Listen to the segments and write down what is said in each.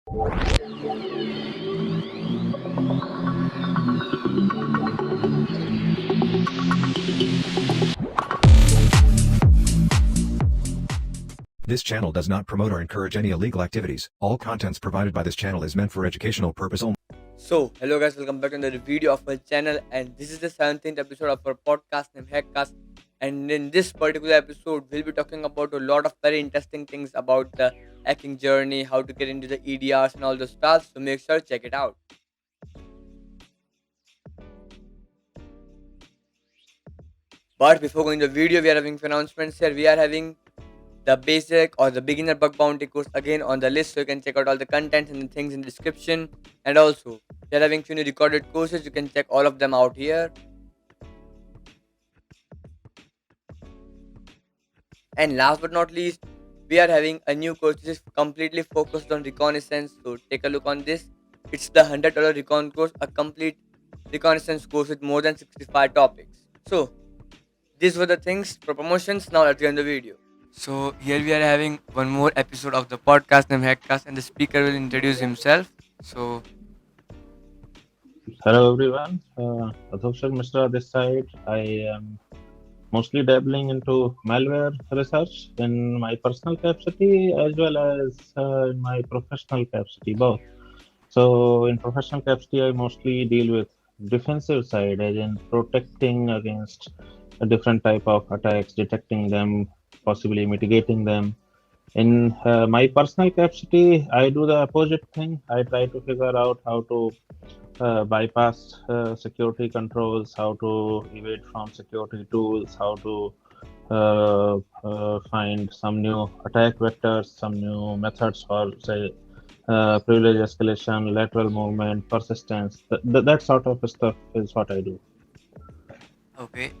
This channel does not promote or encourage any illegal activities. All contents provided by this channel is meant for educational purpose only. So, hello guys, welcome back to another video of our channel, and this is the 17th episode of our podcast named HACKCAST. And in this particular episode, we'll be talking about a lot of very interesting things about the hacking journey, how to get into the EDRs and all those stuff. So make sure to check it out. But before going to the video, we are having few announcements here. We are having the basic or the beginner bug bounty course again on the list, so you can check out all the content and the things in the description. And also, we are having few new recorded courses. You can check all of them out here. And last but not least, we are having a new course which is completely focused on reconnaissance. So take a look on this. It's the $100 recon course, a complete reconnaissance course with more than 65 topics. So these were the things for promotions. Now let's get into the video. So here we are having one more episode of the podcast named Hackcast, and the speaker will introduce himself. So Hello everyone, Adhokshaj Mishra this side. I am mostly dabbling into malware research in my personal capacity as well as in my professional capacity, both. So in professional capacity, I mostly deal with defensive side, as in protecting against a different type of attacks, detecting them, possibly mitigating them. In my personal capacity, I do the opposite thing. I try to figure out how to bypass security controls, how to evade from security tools, how to find some new attack vectors, some new methods for, say, privilege escalation, lateral movement, persistence. That sort of stuff is what I do. okay,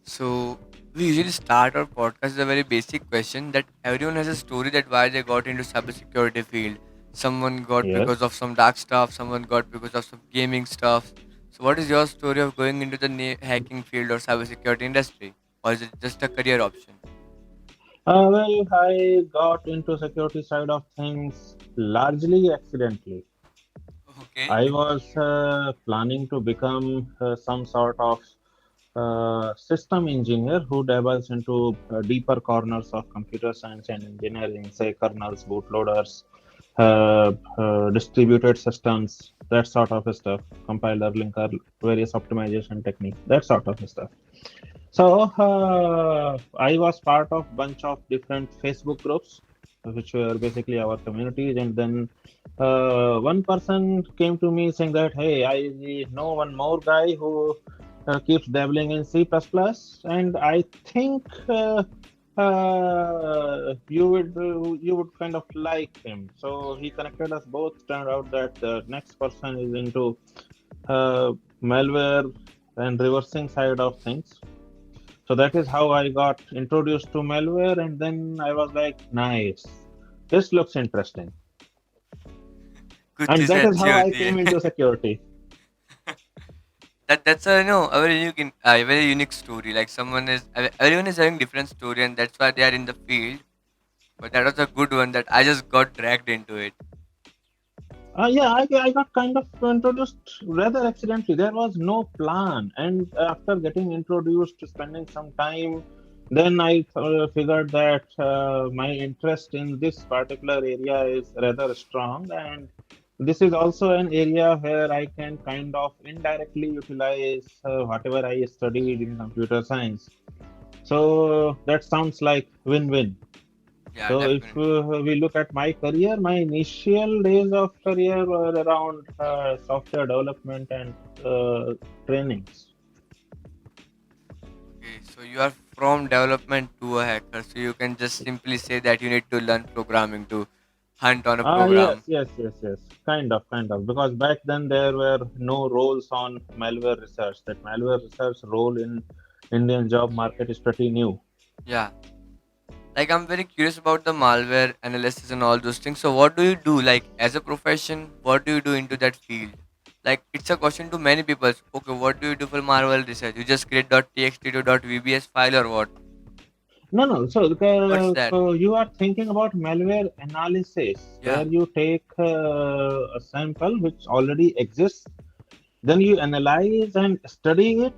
so we usually start our podcast with a very basic question that everyone has a story that why they got into cybersecurity field. Someone got Yes. because of some dark stuff, someone got because of some gaming stuff. So what is your story of going into the hacking field or cybersecurity industry, or is it just a career option? Well, I got into security side of things largely accidentally. Okay. I was planning to become some sort of system engineer who dabbles into deeper corners of computer science and engineering, say kernels, bootloaders, distributed systems, that sort of stuff, compiler, linker, various optimization techniques, that sort of stuff. So I was part of bunch of different Facebook groups, which were basically our communities, and then one person came to me saying that, hey, I know one more guy who keeps dabbling in C++, and I think you would kind of like him. So he connected us both. Turned out that the next person is into malware and reversing side of things. So that is how I got introduced to malware, and then I was like, nice, this looks interesting. Good And to that say, is how I came Jyoti. into security. That's a a very unique a very unique story. Like someone is everyone is having different story, and that's why they are in the field. But that was a good one that I just got dragged into it. Yeah, I got kind of introduced rather accidentally. There was no plan. And after getting introduced, spending some time, then I figured that my interest in this particular area is rather strong. And this is also an area where I can kind of indirectly utilize whatever I studied in computer science. So that sounds like win-win. Yeah, So if definitely. we look at my career, my initial days of career were around software development and trainings. Okay, so you are from development to a hacker, so you can just simply say that you need to learn programming to hunt on a Yes, program. yes, yes, yes. Kind of. Because back then there were no roles on malware research. That malware research role in Indian job market is pretty new. Yeah. Like I'm very curious about the malware analysis and all those things. So what do you do like as a profession? What do you do into that field? Like it's a question to many people. Okay, what do you do for malware research? You just create .txt to .vbs file or what? No, no. So, What's that? so you are thinking about malware analysis, Yeah. where you take a sample which already exists, then you analyze and study it,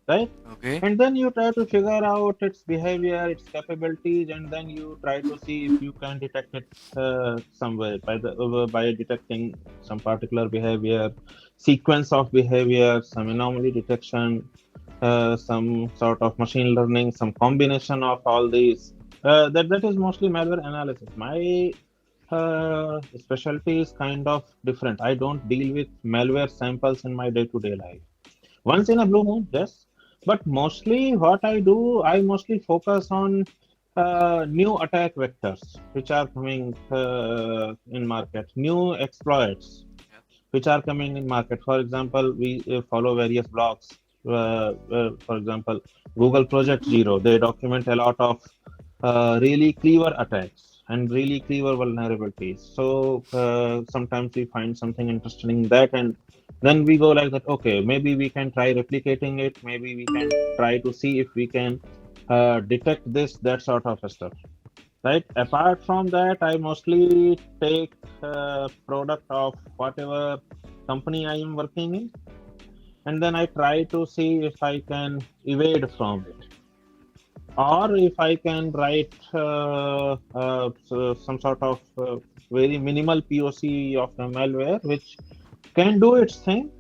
right? Okay. And then you try to figure out its behavior, its capabilities, and then you try to see if you can detect it somewhere by detecting some particular behavior, sequence of behavior, some anomaly detection, some sort of machine learning, some combination of all these. That is mostly malware analysis. My specialty is kind of different. I don't deal with malware samples in my day-to-day life. Once in a blue moon, yes, but mostly what I do, I mostly focus on new attack vectors which are coming in market, new exploits Yeah. which are coming in market. For example, we follow various blogs. For example, Google Project Zero. They document a lot of really clever attacks and really clever vulnerabilities. So sometimes we find something interesting in that, and then we go like that. Okay, maybe we can try replicating it. Maybe we can try to see if we can detect this, that sort of stuff. Right. Apart from that, I mostly take product of whatever company I am working in, and then I try to see if I can evade from it, or if I can write some sort of very minimal POC of a malware which can do its thing,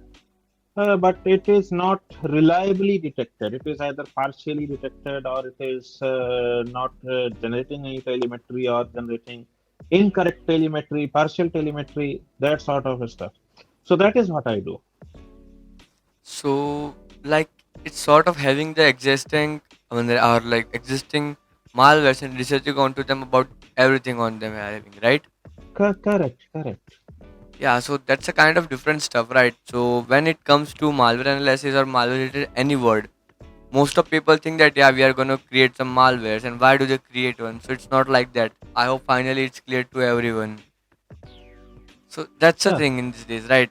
but it is not reliably detected. It is either partially detected or it is not generating any telemetry or generating incorrect telemetry, partial telemetry, that sort of stuff. So that is what I do. So, like, it's sort of having the existing, I mean, there are like existing malwares and researching onto them about everything on them having, right? Correct, correct. Yeah, so that's a kind of different stuff, right? So when it comes to malware analysis or malware related any word, most of people think that yeah, we are gonna create some malwares, and why do they create one? So it's not like that. I hope finally it's clear to everyone. So that's the Yeah. thing in these days, right?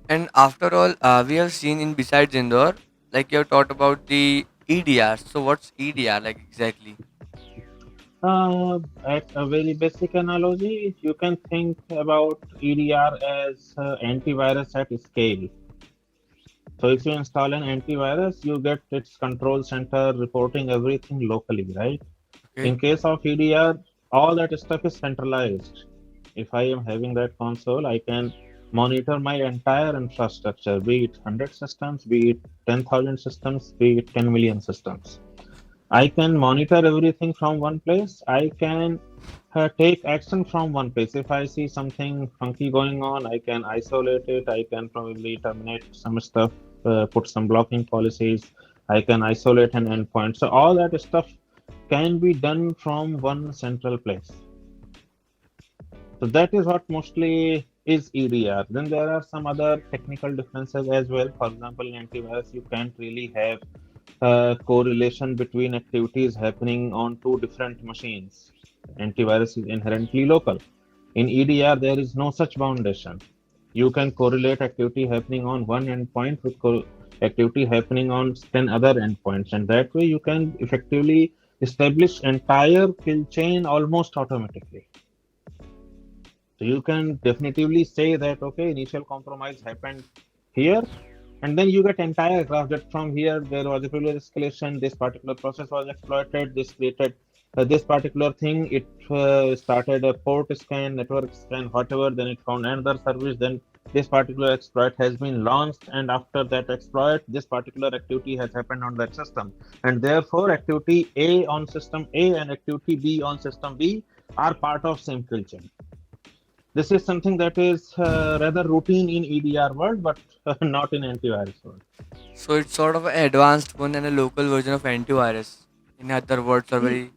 And after all, we have seen in besides indoor, like you have talked about the EDR. So what's EDR like exactly? At a very basic analogy, you can think about EDR as antivirus at scale. So if you install an antivirus, you get its control center reporting everything locally, right? Okay. In case of EDR, all that stuff is centralized. If I am having that console, I can monitor my entire infrastructure, be it 100 systems, be it 10,000 systems, be it 10 million systems. I can monitor everything from one place. I can take action from one place. If I see something funky going on, I can isolate it. I can probably terminate some stuff, put some blocking policies. I can isolate an endpoint. So all that stuff can be done from one central place. So that is what mostly is EDR. Then there are some other technical differences as well. For example, in antivirus, you can't really have correlation between activities happening on two different machines. Antivirus is inherently local. In EDR, there is no such foundation. You can correlate activity happening on one endpoint with activity happening on 10 other endpoints, and that way you can effectively establish entire kill chain almost automatically. So you can definitively say that okay, initial compromise happened here, and then you get entire graph that from here there was a previous escalation, this particular process was exploited, this created this particular thing, it started a port scan, network scan, whatever, then it found another service, then this particular exploit has been launched, and after that exploit, this particular activity has happened on that system. And therefore, activity A on system A and activity B on system B are part of same kill chain. This is something that is rather routine in EDR world, but not in antivirus world. So it's sort of an advanced one and a local version of antivirus. In other words, or Ye- very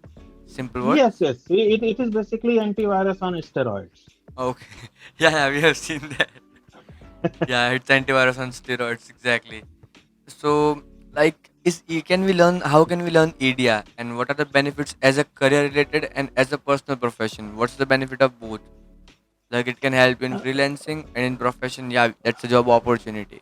simple Yes, words. yes. It is basically antivirus on steroids. Okay. Yeah, yeah, we have seen that. Yeah, it's antivirus on steroids, exactly. So, like, can we learn? How can we learn EDR, and what are the benefits as a career related and as a personal profession? What's the benefit of both? Like, it can help in Uh, freelancing and in profession. Yeah, that's a job opportunity.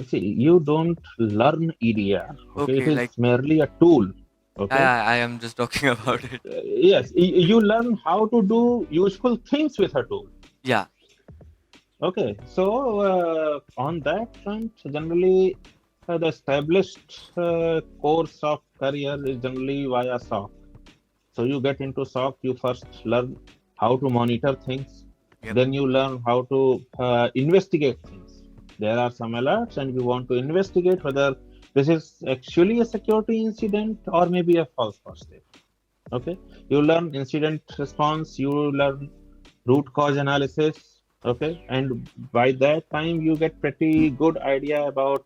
See, you don't learn EDR. Okay, it Okay, like, is merely a tool. Okay. I am just talking about it. Yes, you learn how to do useful things with a tool. Yeah. Okay, so on that front, generally the established course of career is generally via SOC. So you get into SOC, you first learn how to monitor things, Yep. then you learn how to investigate things. There are some alerts, and you want to investigate whether this is actually a security incident or maybe a false positive. Okay, you learn incident response, you learn root cause analysis. Okay, and by that time you get pretty good idea about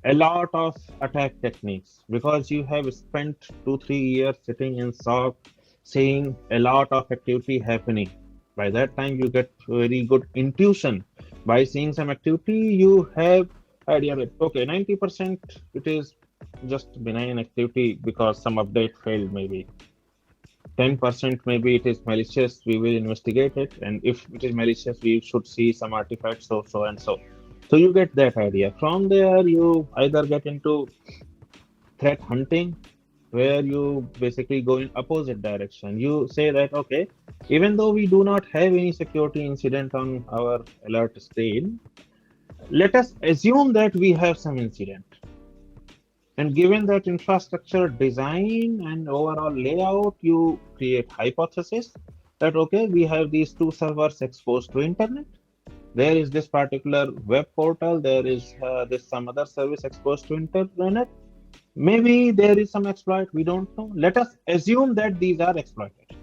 a lot of attack techniques because you have spent 2 3 years sitting in SOC seeing a lot of activity happening. By that time you get very good intuition. By seeing some activity you have idea that okay, 90% it is just benign activity because some update failed, maybe 10% maybe it is malicious, we will investigate it, and if it is malicious we should see some artifacts, so and so. So you get that idea. From there you either get into threat hunting, where you basically go in opposite direction. You say that okay, even though we do not have any security incident on our alert screen, let us assume that we have some incident. And given that infrastructure design and overall layout, you create hypothesis that okay, we have these two servers exposed to internet. There is this particular web portal. There is this some other service exposed to internet. Maybe there is some exploit. We don't know. Let us assume that these are exploited.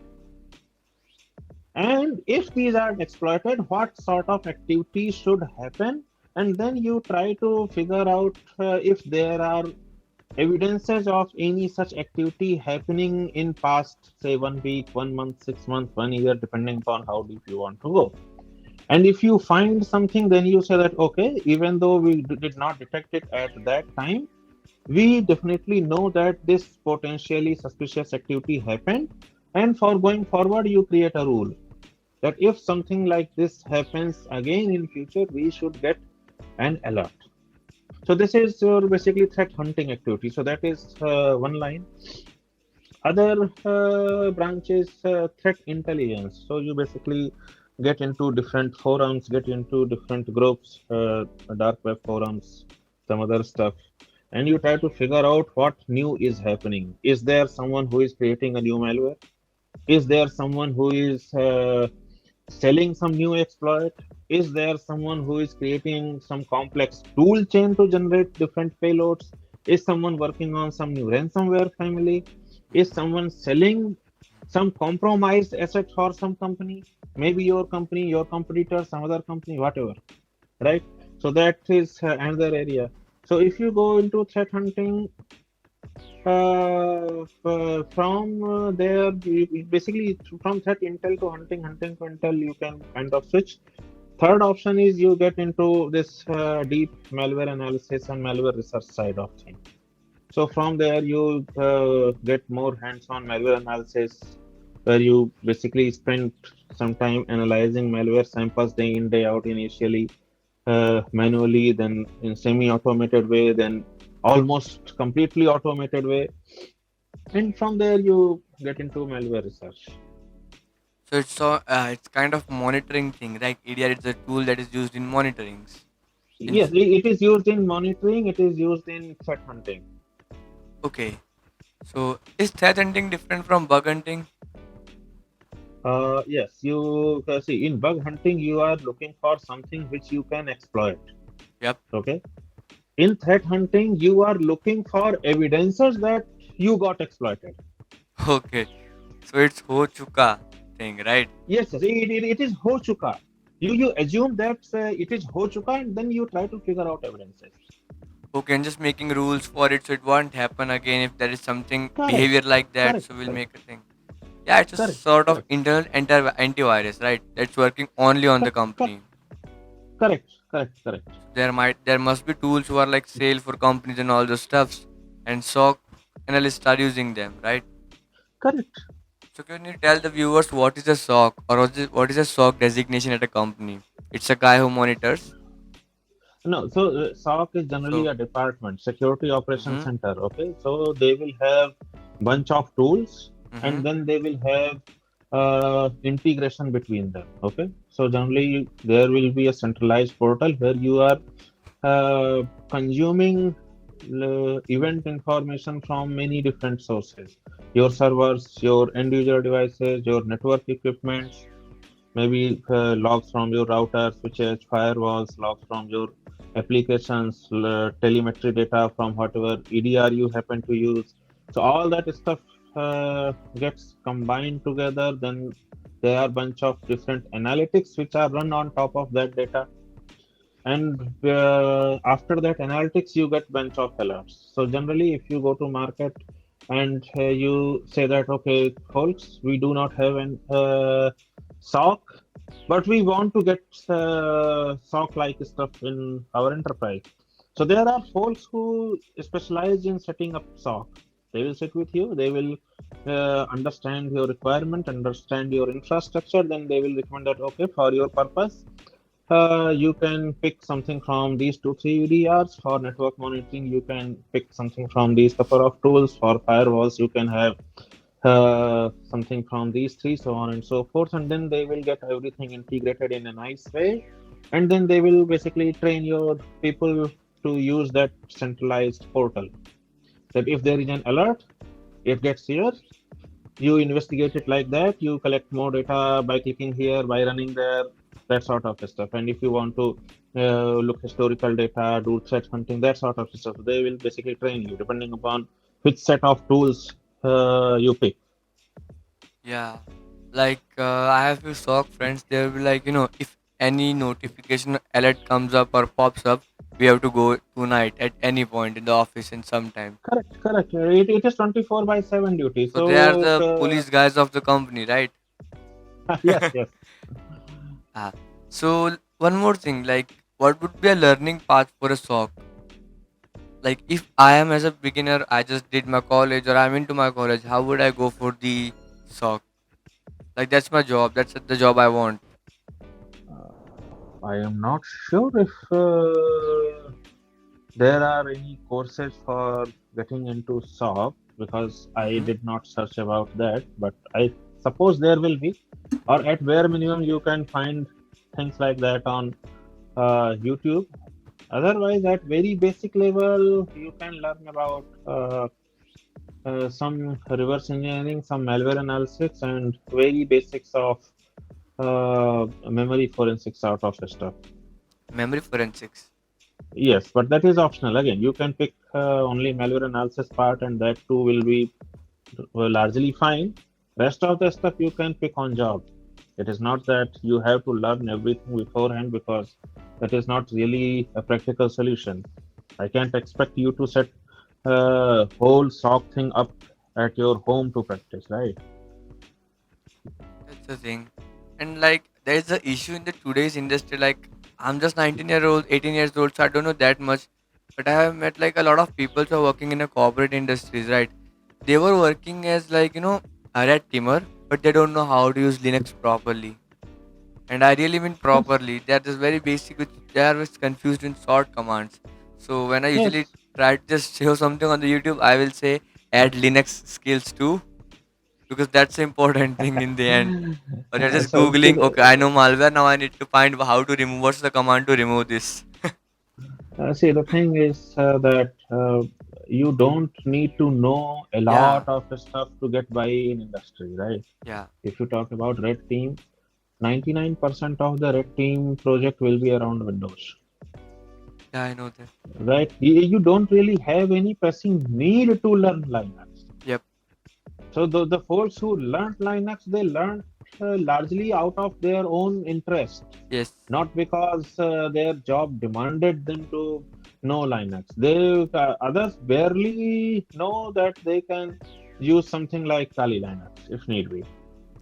And if these are exploited, what sort of activity should happen? And then you try to figure out if there are evidences of any such activity happening in past say 1 week, 1 month, 6 months, 1 year, depending upon how deep you want to go. And if you find something, then you say that okay, even though we did not detect it at that time, we definitely know that this potentially suspicious activity happened, and for going forward you create a rule that if something like this happens again in future, we should get an alert. So this is your basically threat hunting activity. So that is one line. Other branches, threat intelligence. So you basically get into different forums, get into different groups, dark web forums, some other stuff, and you try to figure out what new is happening. Is there someone who is creating a new malware? Is there someone who is selling some new exploit? Is there someone who is creating some complex tool chain to generate different payloads? Is someone working on some new ransomware family? Is someone selling some compromised asset for some company? Maybe your company, your competitor, some other company, whatever, right? So that is another area. So if you go into threat hunting, from there, basically from threat intel to hunting, hunting to intel, you can kind of switch. Third option is you get into this deep malware analysis and malware research side of things. So from there, you get more hands-on malware analysis, where you basically spend some time analyzing malware samples day in, day out, initially manually, then in semi-automated way, then almost completely automated way, and from there you get into malware research. So it's kind of monitoring thing, right? EDR is a tool that is used in monitorings. In Yes, it is used in monitoring, it is used in threat hunting. Okay. So is threat hunting different from bug hunting? Yes, you see, in bug hunting you are looking for something which you can exploit. Yep. Okay, in threat hunting you are looking for evidences that you got exploited. Okay. So it's ho chuka thing, right? Yes, yes, it is ho chuka. You assume that it is ho chuka, and then you try to figure out evidences. Okay, and just making rules for it so it won't happen again if there is something Correct, behavior like that. correct, So we'll correct, make a thing. Yeah, it's a correct, sort of correct, internal antivirus, right? That's working only on the correct, company. correct, correct, correct. So there must be tools who are like sale for companies and all those stuffs, and SOC analysts are using them, right? Correct. So can you tell the viewers what is a SOC or what is a SOC designation at a company? It's a guy who monitors. No, so SOC is generally So, a department, Security Operations mm-hmm, Center. Okay, so they will have bunch of tools, mm-hmm, and then they will have integration between them. Okay, so generally there will be a centralized portal where you are consuming event information from many different sources. Your servers, your end user devices, your network equipments, maybe logs from your router, switches, firewalls, logs from your applications, telemetry data from whatever EDR you happen to use. So all that stuff gets combined together. Then there are bunch of different analytics which are run on top of that data. And after that analytics, you get bunch of alerts. So generally, if you go to market and you say that, okay, folks, we do not have an SOC, but we want to get SOC-like stuff in our enterprise. So there are folks who specialize in setting up SOC. They will sit with you. They will understand your requirement, understand your infrastructure. Then they will recommend that, okay, for your purpose, you can pick something from these two, three UDRs. For network monitoring, you can pick something from these couple of tools. For firewalls, you can have something from these three, so on and so forth. And then they will get everything integrated in a nice way. And then they will basically train your people to use that centralized portal. That if there is an alert, it gets here, you investigate it like that, you collect more data by clicking here, by running there, that sort of stuff. And if you want to look historical data, do threat hunting, that sort of stuff, they will basically train you depending upon which set of tools you pick. yeah. Like, I have few SOC friends. They'll be like, if any notification alert comes up or pops up, we have to go tonight at any point in the office in some time. Correct, correct. It is 24 by 7 duty. So they are So, the police guys of the company, right? yes, yes. Ah. So one more thing, like, what would be a learning path for a SOC? Like, if I am as a beginner, I just did my college or I'm into my college, how would I go for the SOC? Like, that's my job. That's the job I want. I am not sure if there are any courses for getting into SOC because I Mm-hmm. did not search about that, but I suppose there will be, or at bare minimum, you can find things like that on YouTube. Otherwise, at very basic level, you can learn about some reverse engineering, some malware analysis, and very basics of memory forensics sort of stuff. Memory forensics. Yes, but that is optional. Again, you can pick only malware analysis part, and that too will be largely fine. Rest of the stuff you can pick on job. It is not that you have to learn everything beforehand because that is not really a practical solution. I can't expect you to set whole SOC thing up at your home to practice, right? That's the thing. And like, there is a issue in the today's industry. Like, I'm just 19-year-old, 18 years old, so I don't know that much. But I have met like a lot of people who are working in a corporate industries, right? They were working as like, a red teamer, but they don't know how to use Linux properly. And I really mean Yes, properly. That is very basic, which they are just confused in short commands. So when I usually yes. try to just show something on the YouTube, I will say add Linux skills too, because that's the important thing in the end. Or you're just So see, googling, okay, I know malware, now I need to find how to remove, what's the command to remove this. the thing is that you don't need to know a Yeah, lot of stuff to get by in industry, right? yeah, If you talk about red team, 99% of the red team project will be around Windows, yeah, I know that. right? You don't really have any pressing need to learn Linux. Yep. So the folks who learned Linux, they learned largely out of their own interest, Yes. not because their job demanded them to know Linux. They others barely know that they can use something like Kali Linux if need be.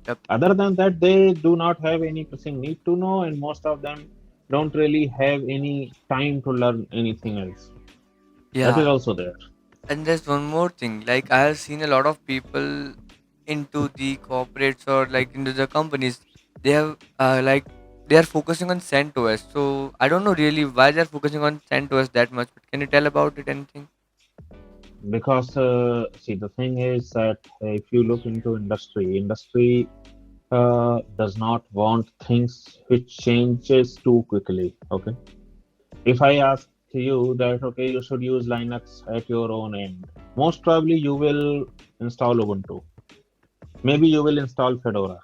Yep. Other than that, they do not have any pressing need to know, and most of them don't really have any time to learn anything else. That is Yeah. also there. And there's one more thing. Like, I have seen a lot of people into the corporates or like into the companies. They have like they are focusing on CentOS. So I don't know really why they are focusing on CentOS that much. But can you tell about it anything? Because see, the thing is that if you look into industry does not want things which changes too quickly. Okay, if I ask you that okay, you should use Linux at your own end, most probably you will install Ubuntu. Maybe you will install Fedora.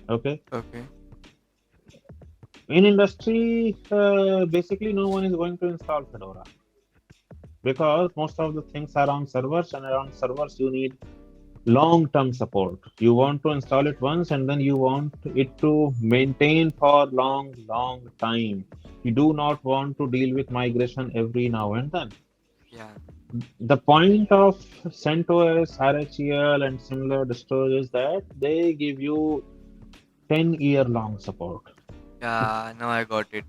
Okay, Okay. in industry, basically no one is going to install Fedora because most of the things are on servers, and around servers you need long-term support. You want to install it once and then you want it to maintain for long time. You do not want to deal with migration every now and then. Yeah. The point of CentOS, RHEL, and similar distros is that they give you 10-year long support. Yeah. Now I got it.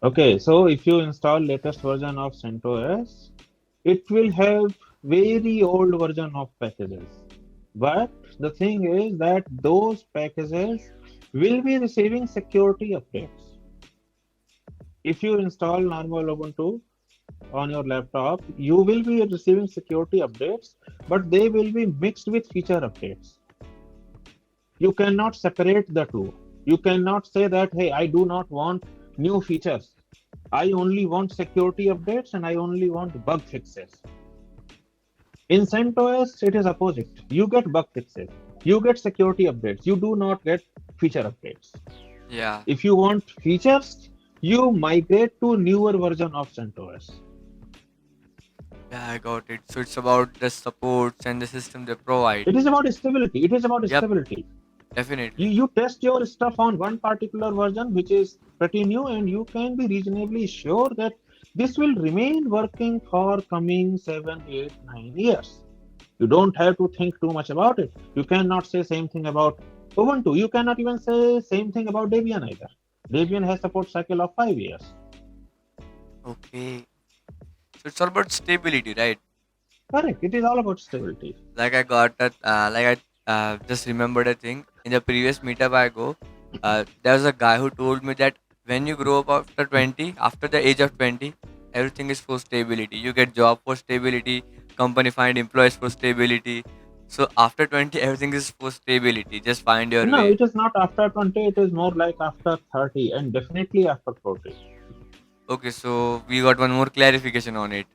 Okay, so if you install latest version of CentOS, it will have very old version of packages. But the thing is that those packages will be receiving security updates. If you install normal Ubuntu on your laptop, you will be receiving security updates, but they will be mixed with feature updates. You cannot separate the two. You cannot say that, hey, I do not want new features. I only want security updates and I only want bug fixes. In CentOS, it is opposite. You get bug fixes, you get security updates. You do not get feature updates. Yeah. If you want features, you migrate to newer version of CentOS. Yeah, I got it. So it's about the supports and the system they provide. It is about stability. It is about Yep. stability. You, Definitely. you test your stuff on one particular version, which is pretty new, and you can be reasonably sure that this will remain working for coming 7, 8, 9 years. You don't have to think too much about it. You cannot say same thing about Ubuntu. You cannot even say same thing about Debian either. Debian has support cycle of 5 years. Okay. So it's all about stability, right? Correct. It is all about stability. Like I got that. Like I just remembered a thing in the previous meetup I go. There was a guy who told me that when you grow up after 20, after the age of 20, everything is for stability. You get job for stability. Company find employees for stability. So after 20, everything is for stability. Just find your No, way. it is not after 20. It is more like after 30 and definitely after 40. Okay, so we got one more clarification on it.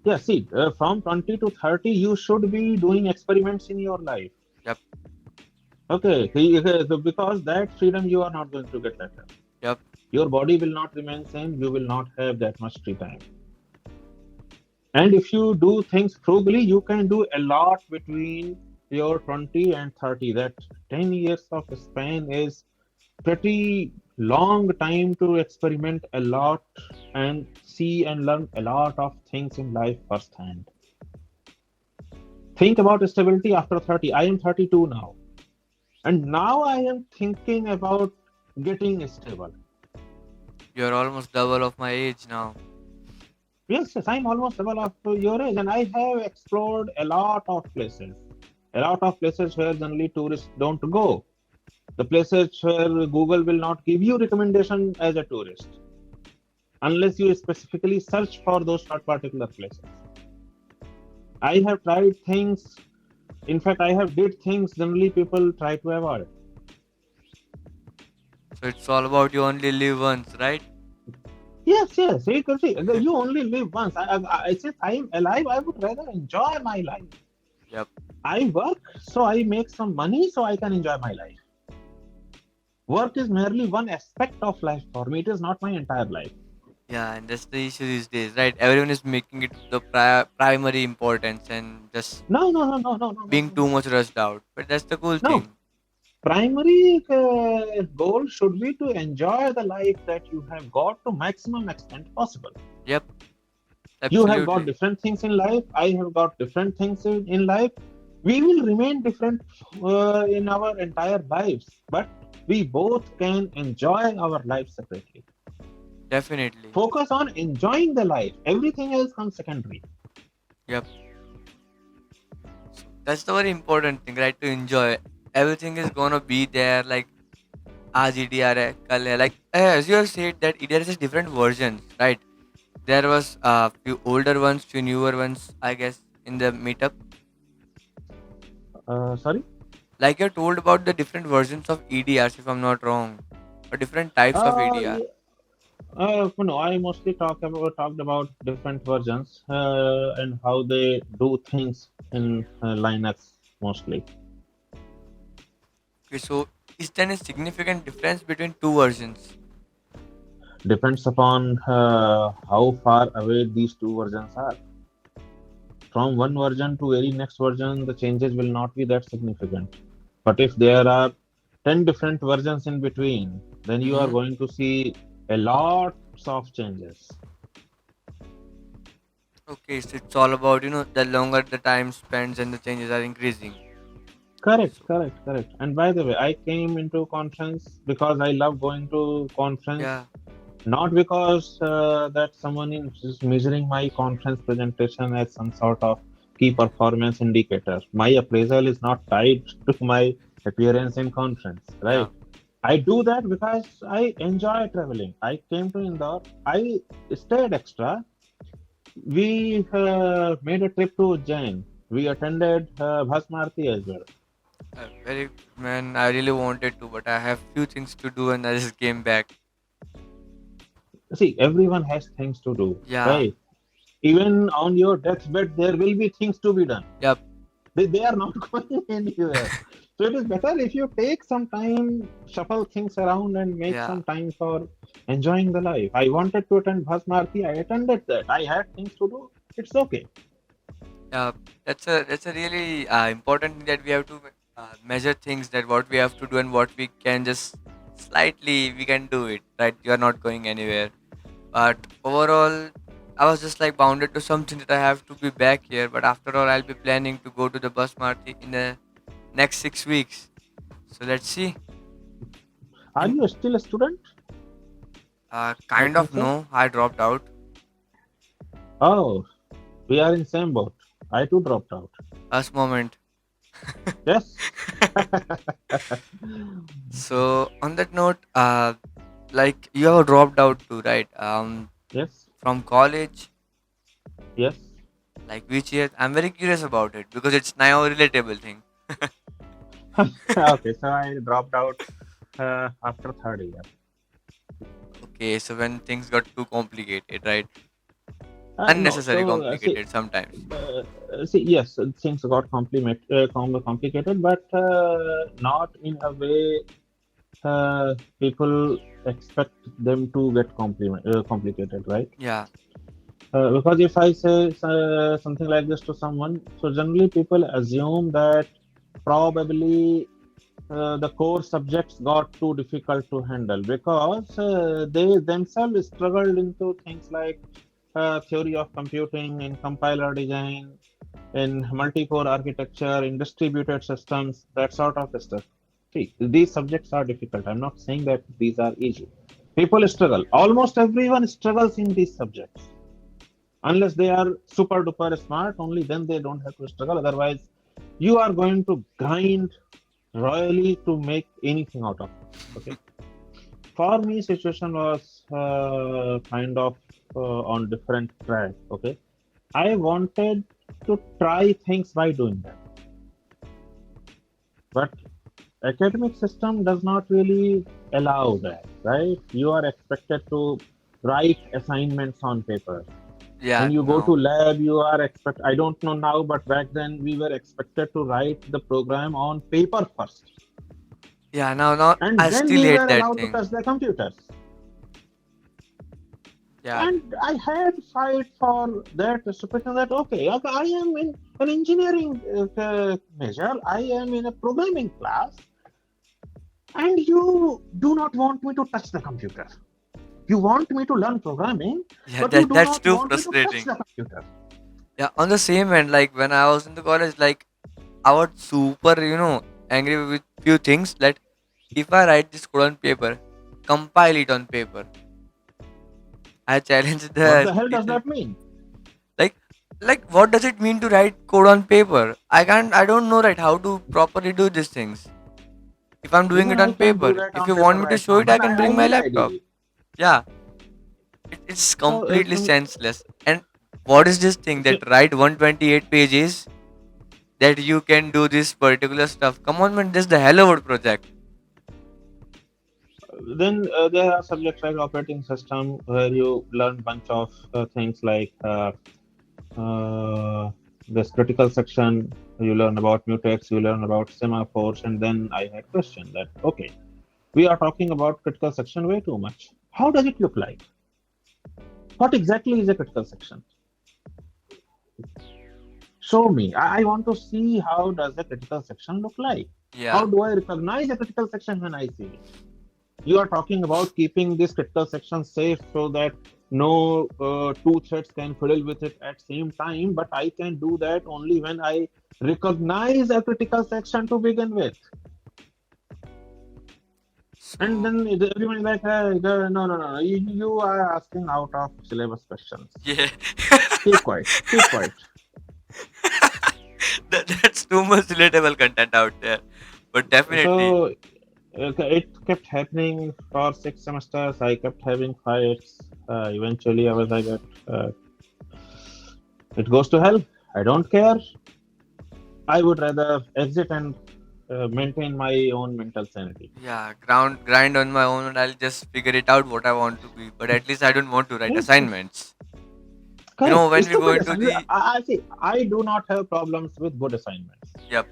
Yeah, see, from 20 to 30, you should be doing experiments in your life. Yep, Okay, because that freedom you are not going to get later. yep, Your body will not remain same. You will not have that much free time. And if you do things frugally, you can do a lot between your 20 and 30. That 10 years of span is pretty long time to experiment a lot and see and learn a lot of things in life firsthand. Think about stability after 30. I am 32 now. And now I am thinking about getting stable. you're almost double of my age now. Yes, I'm almost double of your age, and I have explored a lot of places. A lot of places where generally tourists don't go. The places where Google will not give you recommendation as a tourist unless you specifically search for those particular places. I have tried things. In fact, I have did things generally people try to avoid. So it's all about you only live once, right? Yes, yes. You can see you only live once. Since I am alive, I would rather enjoy my life. Yep. I work so I make some money so I can enjoy my life. Work is merely one aspect of life for me. It is not my entire life. Yeah, and that's the issue these days, right? Everyone is making it the primary importance and just No, no, no, no, no, no, no, being no, too no. much rushed out. But that's the cool No. thing. Primary goal should be to enjoy the life that you have got to maximum extent possible. Yep, You have got absolutely. different things in life. I have got different things in life. We will remain different in our entire lives, but we both can enjoy our life separately. Definitely. Focus on enjoying the life. Everything else comes secondary. Yep. That's the very important thing, right? To enjoy. Everything is gonna be there. Like आज EDR है कल है, like as you have said that EDR is different versions, right? There was few older ones, few newer ones, I guess, in the meetup. Sorry. Like you told about the different versions of EDRs, if I'm not wrong, or different types of EDR. Yeah. No, I mostly talked about different versions and how they do things in Linux mostly. Okay, so is there a significant difference between two versions? Depends upon how far away these two versions are. From one version to very next version, the changes will not be that significant. But if there are 10 different versions in between, then you are Mm-hmm. going to see a lot of changes. Okay, so it's all about, the longer the time spends and the changes are increasing. Correct, So, correct, correct. And by the way, I came into conference because I love going to conference, yeah, not because that someone is measuring my conference presentation as some sort of key performance indicator. My appraisal is not tied to my appearance in conference, yeah. right? I do that because I enjoy traveling. I came to Indore. I stayed extra. We made a trip to Ujjain. We attended Bhasmarti as well. Very, man, I really wanted to, but I have few things to do and I just came back. See, everyone has things to do, Yeah, right? Even on your deathbed, there will be things to be done. yep, They are not going anywhere. So it is better if you take some time, shuffle things around, and make yeah, some time for enjoying the life. I wanted to attend Bhasmarti. I attended that. I had things to do. It's okay. yeah. That's a really important thing that we have to measure things, that what we have to do and what we can just slightly we can do it. Right, you are not going anywhere. But overall, I was just like bounded to something that I have to be back here. But after all, I'll be planning to go to the bus market in the next 6 weeks. So let's see. Are In you still a student? I kind think of so. no, I dropped out. Oh, we are in same boat. I too dropped out. Last moment. Yes. So on that note, like you have dropped out too, right? Yes. From college, Yes. like which year? I'm very curious about it because it's now a relatable thing. Okay, so I dropped out after third year. Okay, so when things got too complicated, right? No, Unnecessary so complicated sometimes. yes, things got complicated, but not in a way people expect them to get complicated, right? Yeah, Because if I say something like this to someone, so generally people assume that probably the core subjects got too difficult to handle because they themselves struggled into things like theory of computing, in compiler design, in multi-core architecture, in distributed systems, that sort of stuff. See, these subjects are difficult. I'm not saying that these are easy. People struggle. Almost everyone struggles in these subjects. Unless they are super duper smart, only then they don't have to struggle. Otherwise, you are going to grind royally to make anything out of it. Okay. For me, situation was kind of on different track. Okay. I wanted to try things by doing that, but academic system does not really allow that, right? You are expected to write assignments on paper. yeah, When you go to no, lab, you are expect. I don't know now, but back then we were expected to write the program on paper first, yeah. Now, and I then still we hate were that allowed to thing. touch the computers. Yeah, And I had fight for that situation that okay, I am in an engineering major, I am in a programming class, and you do not want me to touch the computer. You want me to learn programming, yeah. but you do That's not too want me to touch frustrating. the computer. Yeah, on the same end, like when I was in the college, like I was super, angry with few things. That if I write this code on paper, compile it on paper. I challenged What the the hell does teacher. that mean? Like, what does it mean to write code on paper? I don't know, right, how to properly do these things. if I'm doing Even it I on can do paper. that If on you paper want me to right show now, it, I but can I bring my need laptop. ideally. Yeah, it's So, completely senseless. And what is this thing so that write 128 pages that you can do this particular stuff? Come on, man, this is the Hello World project. then there are subjects like operating system where you learn bunch of things like uh, this critical section. You learn about mutex, you learn about semaphores, and then I had question that okay, we are talking about critical section way too much. How does it look like? What exactly is a critical section? Show me. I want to see how does a critical section look like. How Yeah. do I recognize a critical section when I see it? You are talking about keeping this critical section safe so that no two threads can fiddle with it at same time, but I can do that only when I recognize a critical section to begin with. And So then everyone is like, hey, no. You are asking out of syllabus questions. yeah, Keep quiet. Keep quiet. that's too much relatable content out there. But definitely, So it kept happening for 6 semesters. I kept having fights. Eventually, I was like, it goes to hell. I don't care. I would rather exit and maintain my own mental sanity. yeah, grind on my own, and I'll just figure it out what I want to be. But at least I don't want to write Yes, yes. assignments. Correct. When we go Stupid into assignments. the I see. I do not have problems with good assignments. yep,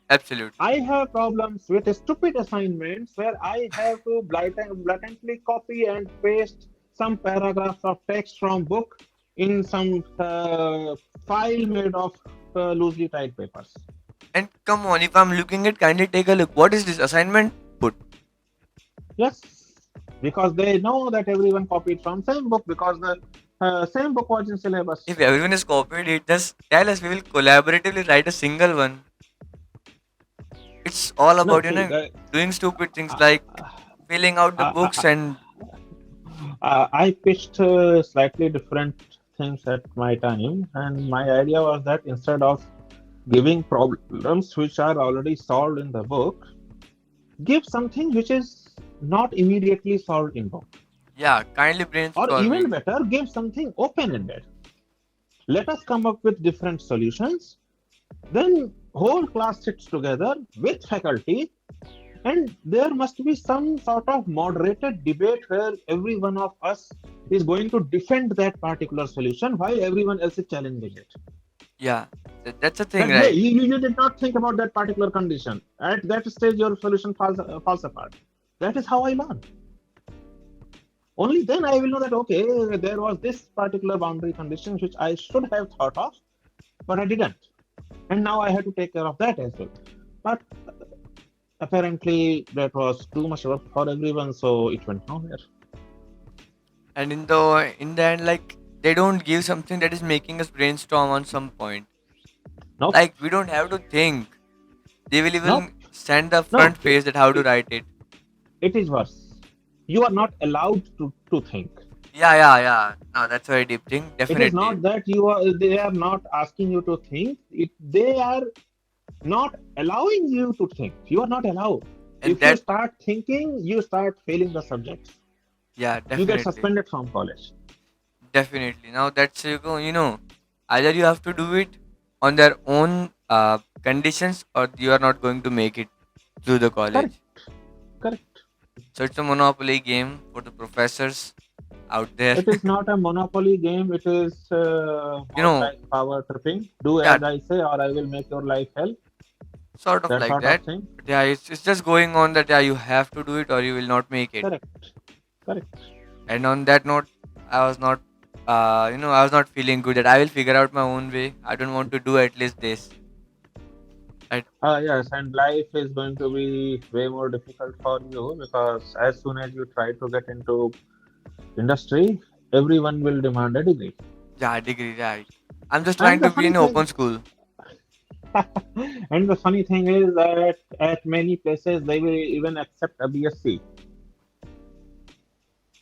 absolutely. I have problems with stupid assignments where I have to blatantly copy and paste some paragraphs of text from book in some file made of loosely tied papers. And come on, if I'm looking at, kindly take a look. What is this assignment? Put. Yes, because they know that everyone copied from same book because the same book was in syllabus. If everyone is copied it, just tell us. We will collaboratively write a single one. It's all No, about see, doing stupid things uh, like filling out the books uh, and I pitched slightly different things at my time, and my idea was that instead of giving problems which are already solved in the book, give something which is not immediately solved in book, yeah, kindly or even brainstorming. better, give something open-ended. Let us come up with different solutions. Then whole class sits together with faculty, and there must be some sort of moderated debate where every one of us is going to defend that particular solution while everyone else is challenging it. Yeah, that's the thing, That hey, right? you did not think about that particular condition. At that stage, your solution falls apart. That is how I learn. Only then I will know that okay, there was this particular boundary condition which I should have thought of, but I didn't, and now I have to take care of that as well. But apparently, that was too much work for everyone, so it went nowhere. And in the end, like they don't give something that is making us brainstorm on some point. Nope, Like we don't have to think. They will nope, even send the no. front page that how to write it. It is worse. You are not allowed to think. Yeah. No, that's a very deep thing. It is Definitely. not that you are they are not asking you to think. They are not allowing you to think. You are not allowed. And If you that start thinking, you start failing the subjects. yeah, You get definitely. suspended from college. Definitely. Now that's either you have to do it on their own conditions or you are not going to make it through the Correct, college. correct. So it's a monopoly game for the professors out there. It is not a monopoly game. It is you more know, like power tripping. Do yeah, as I say, or I will make your life hell. sort of That like sort of that. thing. But yeah, it's just going on that yeah, you have to do it or you will not make it. Correct, correct. And on that note, I was not, I was not feeling good that I will figure out my own way. I don't want to do at least this. Right? Yes, and life is going to be way more difficult for you because as soon as you try to get into industry, everyone will demand a degree. Yeah, degree, right. I'm just And trying the to be funny in thing, open school. and the funny thing is that at many places they will even accept a BSc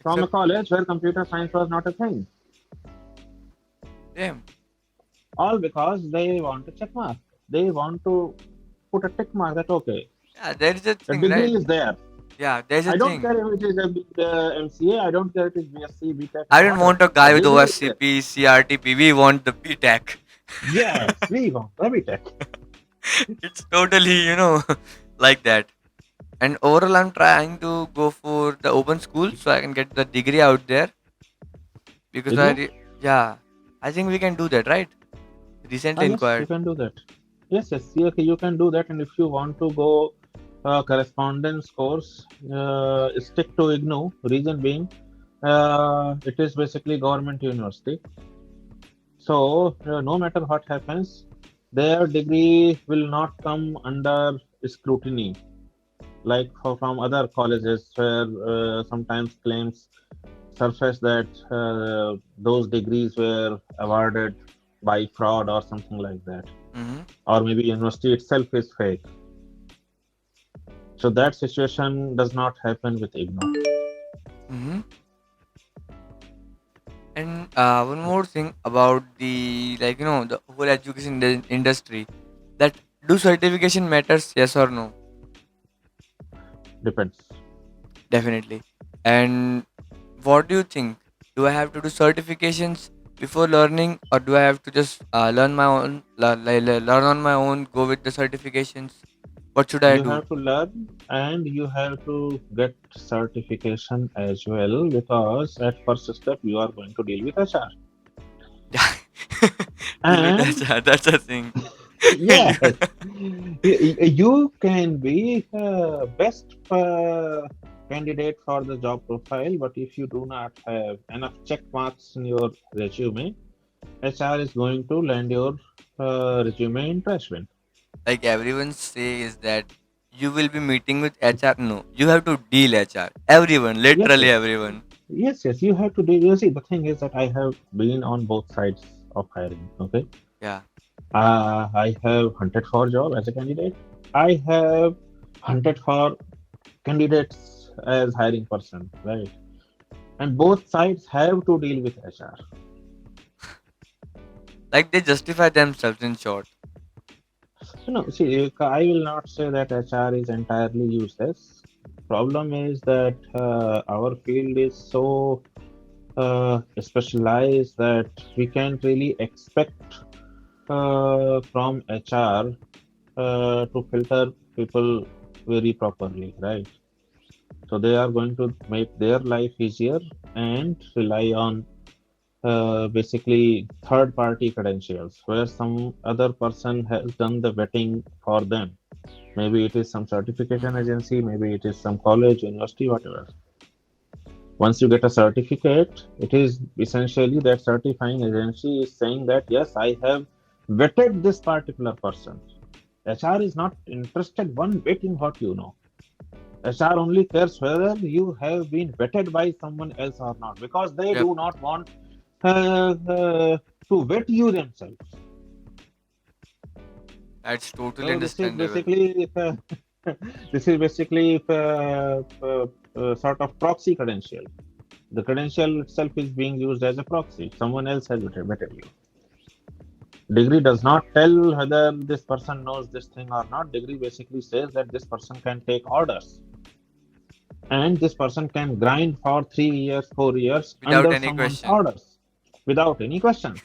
from a Except, college where computer science was not a thing, damn. all because they want a check mark. They want to put a tick mark that okay, Yeah, there is a The thing, right? degree is there. Yeah, there's a I don't thing. care if it is a MCA. I don't care if it is BSc, BTech, I or don't want whatever. a The guy with degree is there. OSCP, CRTP. We want the BTech. Yes, we want the BTech. It's totally, like that. And overall, I'm trying to go for the open school so I can get the degree out there because IGNOU? yeah, I think we can do that, right? Ah, Recently yes, you inquired. can do that. Yes, yes, okay, you can do that. And if you want to go correspondence course, stick to IGNOU. Reason being, it is basically government university. So no matter what happens, their degree will not come under scrutiny like from other colleges where sometimes claims surface that those degrees were awarded by fraud or something like that, Mm-hmm. or maybe university itself is fake. So that situation does not happen with IGNOU. Mm-hmm. And one more thing about the the whole education industry, that do certification matters? Yes or no? Depends. Definitely. And what do you think? Do I have to do certifications before learning, or do I have to just learn my own, learn on my own, go with the certifications? What should I You do? have to learn and you have to get certification as well, because at first step you are going to deal with HR. Yeah, deal with And that. That's a thing. And yes, you can be best candidate for the job profile, but if you do not have enough check marks in your resume, HR is going to land your resume in trash bin. like everyone says that you will be meeting with HR. No, you have to deal HR. Everyone, Yes, literally yes, everyone. yes, yes. You have to do. You see, the thing is that I have been on both sides of hiring. Okay, Yeah. I have hunted for job as a candidate. I have hunted for candidates as hiring person, right? And both sides have to deal with HR. Like they justify themselves in short. See, I will not say that HR is entirely useless. Problem is that our field is so specialized that we can't really expect from HR to filter people very properly, right? So they are going to make their life easier and rely on basically third party credentials where some other person has done the vetting for them. Maybe it is some certification Hmm. agency, maybe it is some college, university, whatever. Once you get a certificate, it is essentially that certifying agency is saying that yes, I have vetted this particular person. HR is not interested one bit in what you know. HR only cares whether you have been vetted by someone else or not, because they Yep. do not want to vet you themselves. That's totally So this is understandable. basically this is basically sort of proxy credential. The credential itself is being used as a proxy. Someone else has vetted you. Degree does not tell whether this person knows this thing or not. Degree basically says that this person can take orders, and this person can grind for 3 years, 4 years Without under any someone's question. orders without any questions.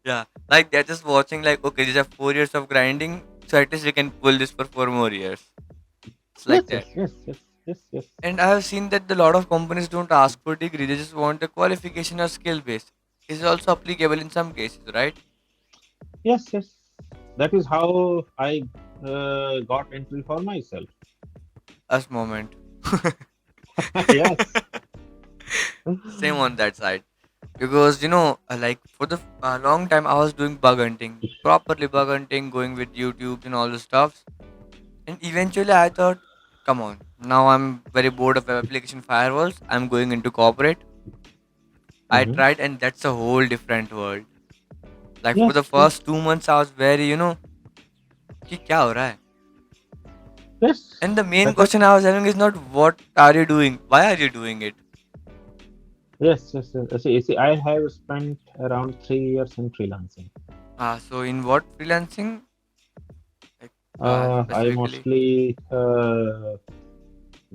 Yeah. Like they're just watching, like, okay, these are 4 years of grinding, so at least we can pull this for 4 more years. It's like Yes, that. yes, yes, yes, yes, yes, And I have seen that a lot of companies don't ask for degree, they just want a qualification or skill based. Is also applicable in some cases, right? yes, yes. That is how I got entry for myself. Us moment. Yes. Same on that side. Because like for the long time I was doing bug hunting, properly bug hunting, going with YouTube and all the stuff. And eventually I thought, come on, now I'm very bored of web application firewalls. I'm going into corporate. I Hmm. tried, and that's a whole different world. Like for the Yes, yes, first 2 months, I was very, कि क्या हो रहा है? yes. And the main That question I was having is not what are you doing? Why are you doing it? yes, yes, yes. See, I have spent around 3 years in freelancing. So in what freelancing? Like, I specifically? mostly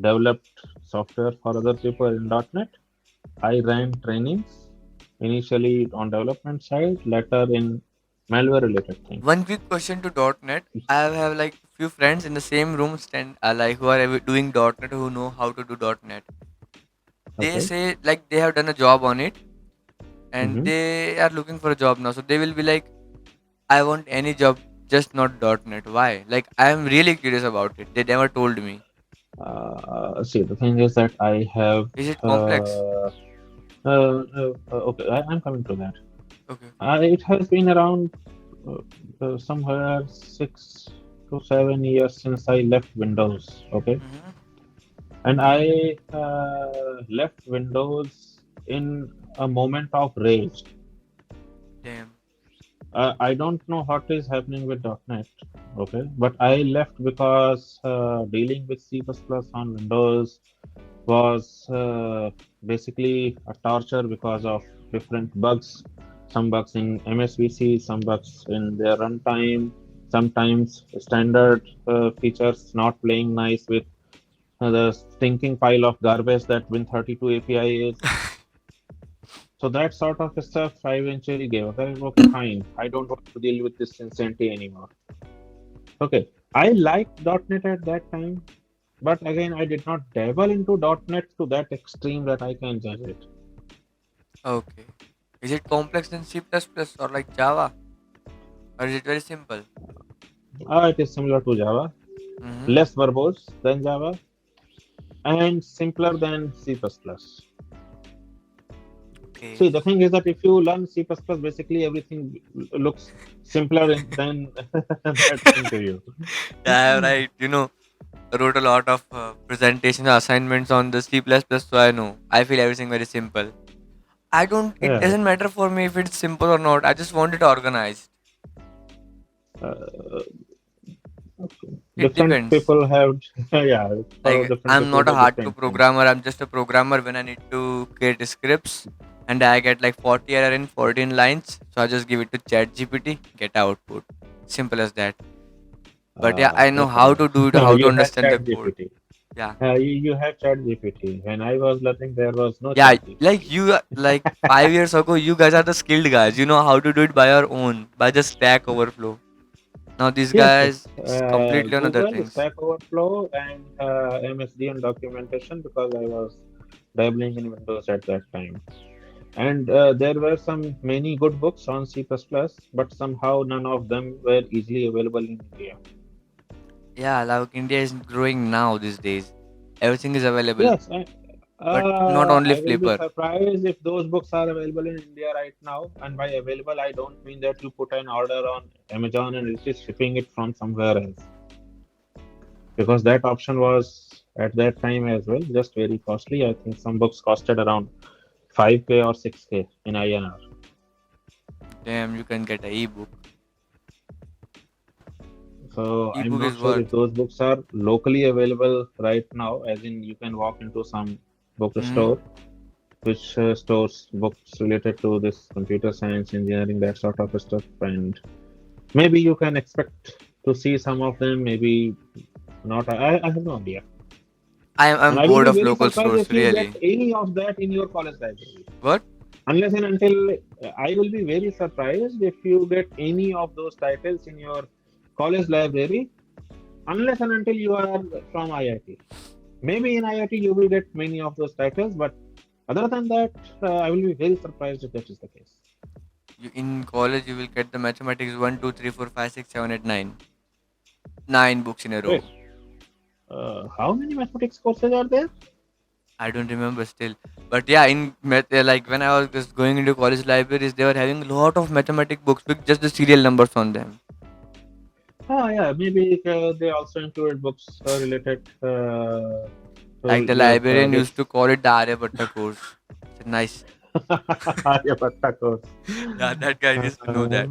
developed software for other people in .NET. I ran trainings initially on development side, later in malware related things. One quick question to .NET. I have like few friends in the same room stand like who are doing .NET who know how to do .NET. They Okay. say like they have done a job on it and Mm-hmm. they are looking for a job now. So they will be like, I want any job, just not .NET. Why? Like I am really curious about it. They never told me. See, the thing is that I have. Is it complex? Uh, okay, I'm coming to that. Okay. It has been around uh, somewhere 6 to 7 years since I left Windows. Okay, Mm-hmm. and I left Windows in a moment of rage. Damn. I don't know what is happening with .NET. Okay, but I left because dealing with C++ on Windows was basically a torture because of different bugs. Some bugs in MSVC, some bugs in their runtime, sometimes standard features not playing nice with the stinking pile of garbage that Win32 API is. So that sort of stuff I eventually gave up. I said, okay, fine. I don't want to deal with this insanity anymore. Okay. I liked .NET at that time, but again, I did not dabble into .NET to that extreme that I can judge it. Okay. Is it complex than C++ or like Java? Or is it very simple? It is similar to Java, Mm-hmm. less verbose than Java, and simpler than C++. Okay. See, the thing is that if you learn C++, basically everything looks simpler than that thing to you. Yeah, right. I wrote a lot of presentation assignments on the C++, so I know. I feel everything very simple. It Yeah. doesn't matter for me if it's simple or not. I just want it organized. Uh, It different depends. people have, yeah, for Like, different I'm people not a have hardcore different things. programmer. I'm just a programmer when I need to create scripts and I get like 40 error in 14 lines. So I just give it to ChatGPT, get output. Simple as that. But yeah, I know how Okay. to do it, how to You have understand the Chat code. GPT. Yeah. You have Chat GPT. When I was learning, there was no Yeah, Chat like GPT. like 5 years ago, you guys are the skilled guys. You know how to do it by your own, by just Stack Overflow. Now these Yes, yes. guys, it's completely on other Google, things. Stack Overflow, and MSD and documentation because I was dabbling in Windows at that time. And there were some many good books on C++, but somehow none of them were easily available in India. Yeah, like India is growing now these days. Everything is available, Yes, but not only I will be Flipper. surprised if those books are available in India right now. And by available, I don't mean that you put an order on Amazon and it is shipping it from somewhere else. Because that option was at that time as well, just very costly. I think some books costed around 5K or 6K in INR. Damn, you can get a ebook. So I'm Ebook not is sure if worth. those books are locally available right now, as in you can walk into some Hmm. bookstore which stores books related to this computer science, engineering, that sort of stuff. And maybe you can expect to see some of them, maybe not. I have no idea. And I'm I will bored be of very local surprised stores, if you get really. any of that in your college library. What? Unless and until I will be very surprised if you get any of those titles in your college library, unless and until you are from IIT. Maybe in IIT you will get many of those titles, but other than that, I will be very surprised if that is the case. In college, you will get the mathematics 1, 2, 3, 4, 5, 6, 7, 8, 9. 9 books in a row. Wait, how many mathematics courses are there? I don't remember still. But yeah, in math, like when I was just going into college libraries, they were having a lot of mathematic books with just the serial numbers on them. Ah, yeah, maybe they also include books related Like to the your librarian this used to call it the Aryabhatta course. It's nice. Aryabhatta course. Yeah, that guy used to know that.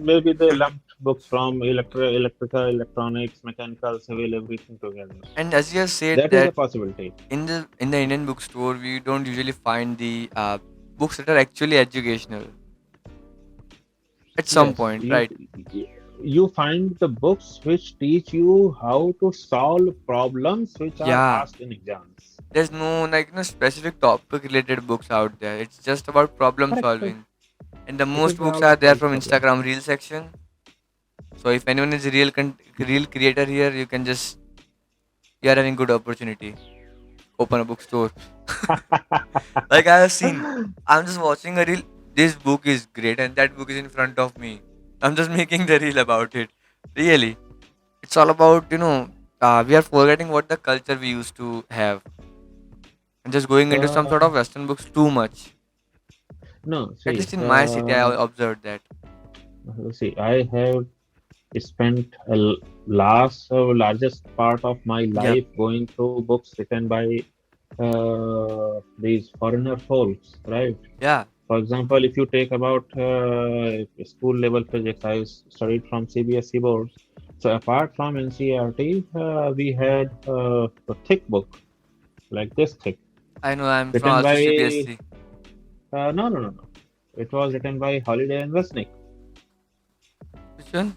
Maybe they lumped books from electrical, electronics, mechanical, civil, everything together. And as you have said That is a that possibility. in the Indian bookstore, we don't usually find the books that are actually educational at some Yes, point, right? you find the books which teach you how to solve problems which are Yeah, asked in exams. there's no specific topic related books out there. It's just about problem Correct, correct. solving. And the It most is books all are there about from problem. Instagram reel section. So if anyone is a real creator here, you are having good opportunity. Open a bookstore. Like I have seen, I'm just watching a reel. This book is great, and that book is in front of me. I'm just making the reel about it. Really, it's all about we are forgetting what the culture we used to have, and just going into some Uh, sort of Western books too much. no, At see, least in my city, I observed that. I have spent largest part of my Yep. life going through books written by these foreigner folks, right? Yeah. For example, if you take about school level physics, studied from CBSE boards. So apart from NCERT, we had a thick book like this thick, I know. I'm from written also by CBSC. no. It was written by Holiday and Resnick. Which one?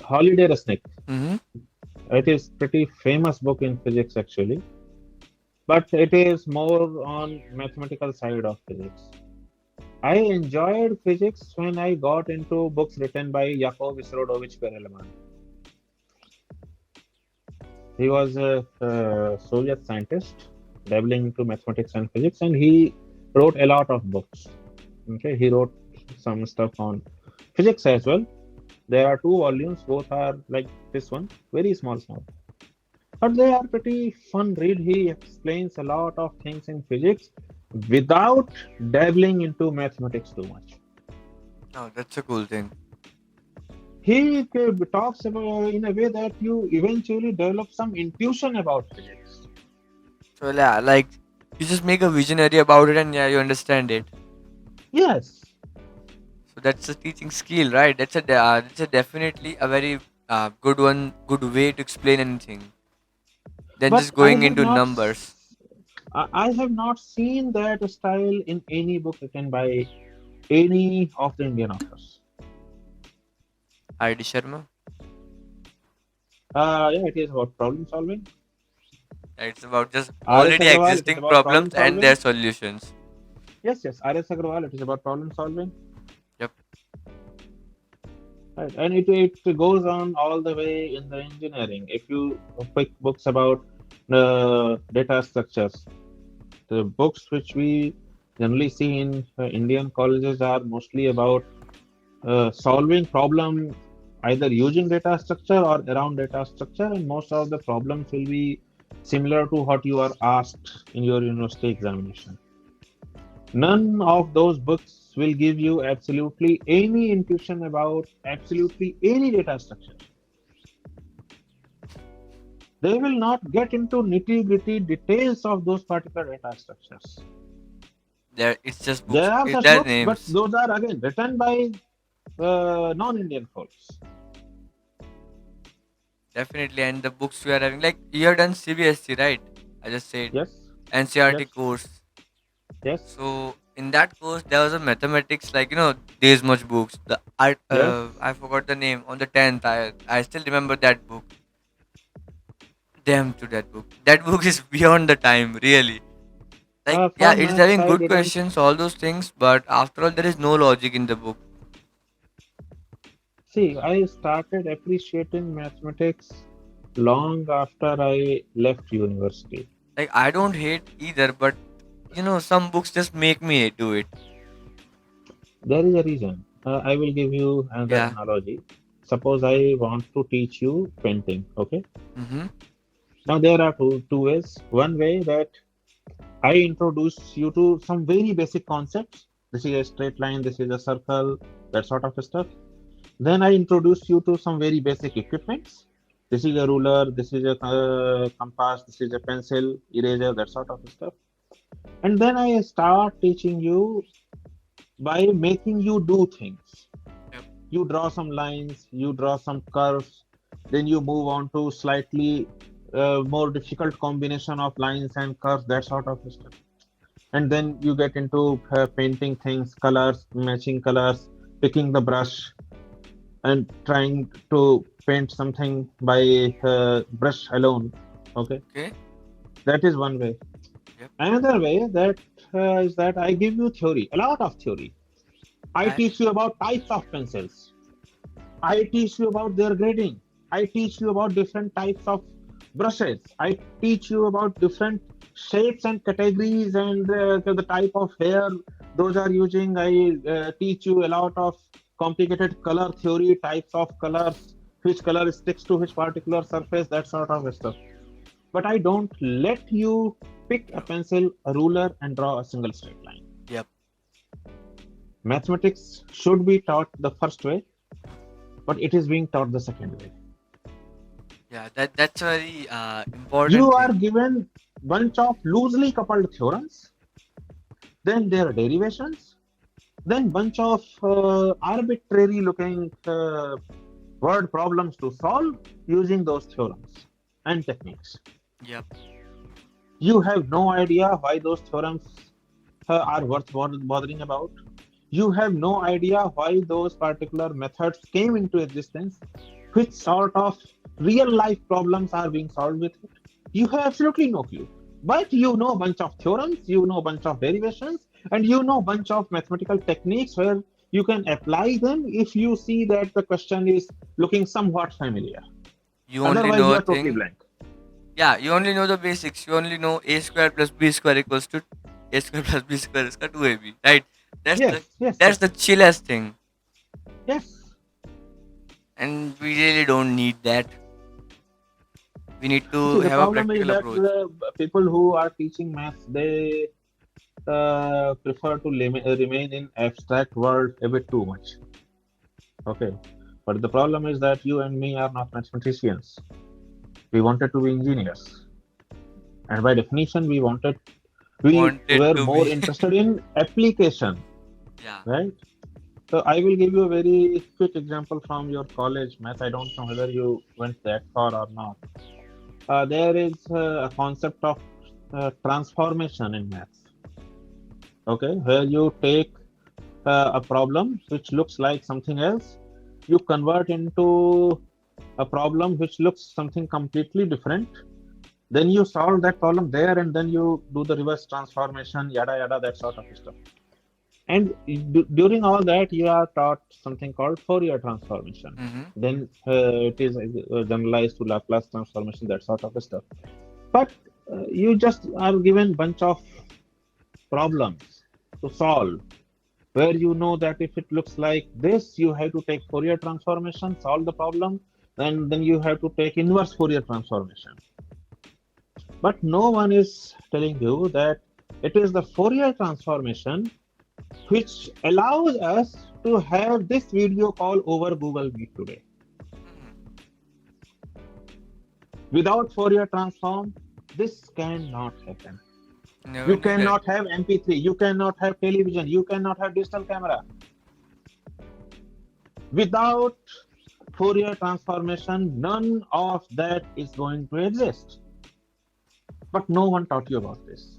Holiday Resnick. Mm-hmm. It is pretty famous book in physics actually, but it is more on mathematical side of physics. I enjoyed physics when I got into books written by Yakov Isrodovich Perelman. He was a Soviet scientist dabbling into mathematics and physics, and he wrote a lot of books. Okay, he wrote some stuff on physics as well. There are two volumes, both are like this one, very small. But they are pretty fun read. He explains a lot of things in physics without dabbling into mathematics too much. Oh, that's a cool thing. He talks about in a way that you eventually develop some intuition about physics. So yeah, like you just make a visionary about it, and yeah, you understand it. Yes, So that's a teaching skill, right? That's a definitely a very good one, good way to explain anything than but just going into numbers. I have not seen that style in any book written by any of the Indian authors. ID Sharma. Yeah, it is about problem solving. It's about just R.S. already Agrawal, it is existing about problem problems and their solving. solutions. Yes, R.S. Agrawal, it is about problem solving. Yep. Right. And it goes on all the way in the engineering. If you pick books about data structures, the books which we generally see in Indian colleges are mostly about solving problem either using data structure or around data structure, and most of the problems will be similar to what you are asked in your university examination. None of those books will give you absolutely any intuition about absolutely any data structure. They will not get into nitty gritty details of those particular data structures. It's just books. There are It's such their books, but names. those are again written by non-Indian folks. Definitely, and the books we are having, like you have done CBSC, right? I just said Yes, NCRT yes, course. yes, So in that course, there was a mathematics, like there's much books. yes. I forgot the name on the 10th. I still remember that book. Damn to that book. That book is beyond the time, really. Like yeah, For it's maths, having I good didn't. questions, all those things, but after all, there is no logic in the book. See, I started appreciating mathematics long after I left university. Like I don't hate either, but some books just make me do it. There is a reason. I will give you another Yeah. analogy. Suppose I want to teach you painting, okay? Mm-hmm. Now there are two ways. One way that I introduce you to some very basic concepts. This is a straight line, this is a circle, that sort of stuff. Then I introduce you to some very basic equipments. This is a ruler, this is a compass, this is a pencil, eraser, that sort of stuff. And then I start teaching you by making you do things. Yep. You draw some lines, you draw some curves, then you move on to slightly more difficult combination of lines and curves, that sort of stuff. And then you get into painting things, colors, matching colors, picking the brush. and trying to paint something by brush alone. Okay, Okay. that is one way. Yep. Another way that is that I give you theory, a lot of theory. I And teach you about types of pencils. I teach you about their grading. I teach you about different types of brushes. I teach you about different shapes and categories and the type of hair those are using. I teach you a lot of complicated color theory, types of colors, which color sticks to which particular surface, that sort of stuff. But I don't let you pick a pencil, a ruler, and draw a single straight line. yep. Mathematics should be taught the first way, but it is being taught the second way. Yeah. That's a very You important are thing. given bunch of loosely coupled theorems, then their derivations, then bunch of arbitrary looking word problems to solve using those theorems and techniques. Yep. You have no idea why those theorems are worth bothering about. You have no idea why those particular methods came into existence, which sort of real life problems are being solved with it. You have absolutely no clue. But you know a bunch of theorems, you know a bunch of derivations, and you know a bunch of mathematical techniques where you can apply them if you see that the question is looking somewhat familiar. You only Otherwise, know you a are totally thing. blank. Yeah. You only know the basics. You only know a square plus b square equals to a square plus b square is equal to ab. Right. That's the Yes, yes, that's yes, the chillest thing, yes. and we really don't need that. We need See, to the have a problem is practical that approach. the people who are teaching maths, they prefer to remain in abstract world a bit too much. Okay, but the problem is that you and me are not mathematicians. We wanted to be engineers, and by definition, we Wanted were to more be. interested in application, Yeah. right? So I will give you a very quick example from your college math. I don't know whether you went that far or not. There is a concept of transformation in maths. Okay, where you take a problem which looks like something else, you convert into a problem which looks something completely different. Then you solve that problem there, and then you do the reverse transformation, yada yada, that sort of stuff. And during all that, you are taught something called Fourier transformation. Mm-hmm. Then it is generalized to Laplace transformation, that sort of stuff. But you just are given bunch of problems to solve, where you know that if it looks like this, you have to take Fourier transformation, solve the problem, and then you have to take inverse Fourier transformation. But no one is telling you that it is the Fourier transformation which allows us to have this video call over Google Meet today. Without Fourier transform, this cannot happen. Never You knew that. cannot have MP3, you cannot have television, you cannot have digital camera. Without Fourier transformation, none of that is going to exist. But no one taught you about this.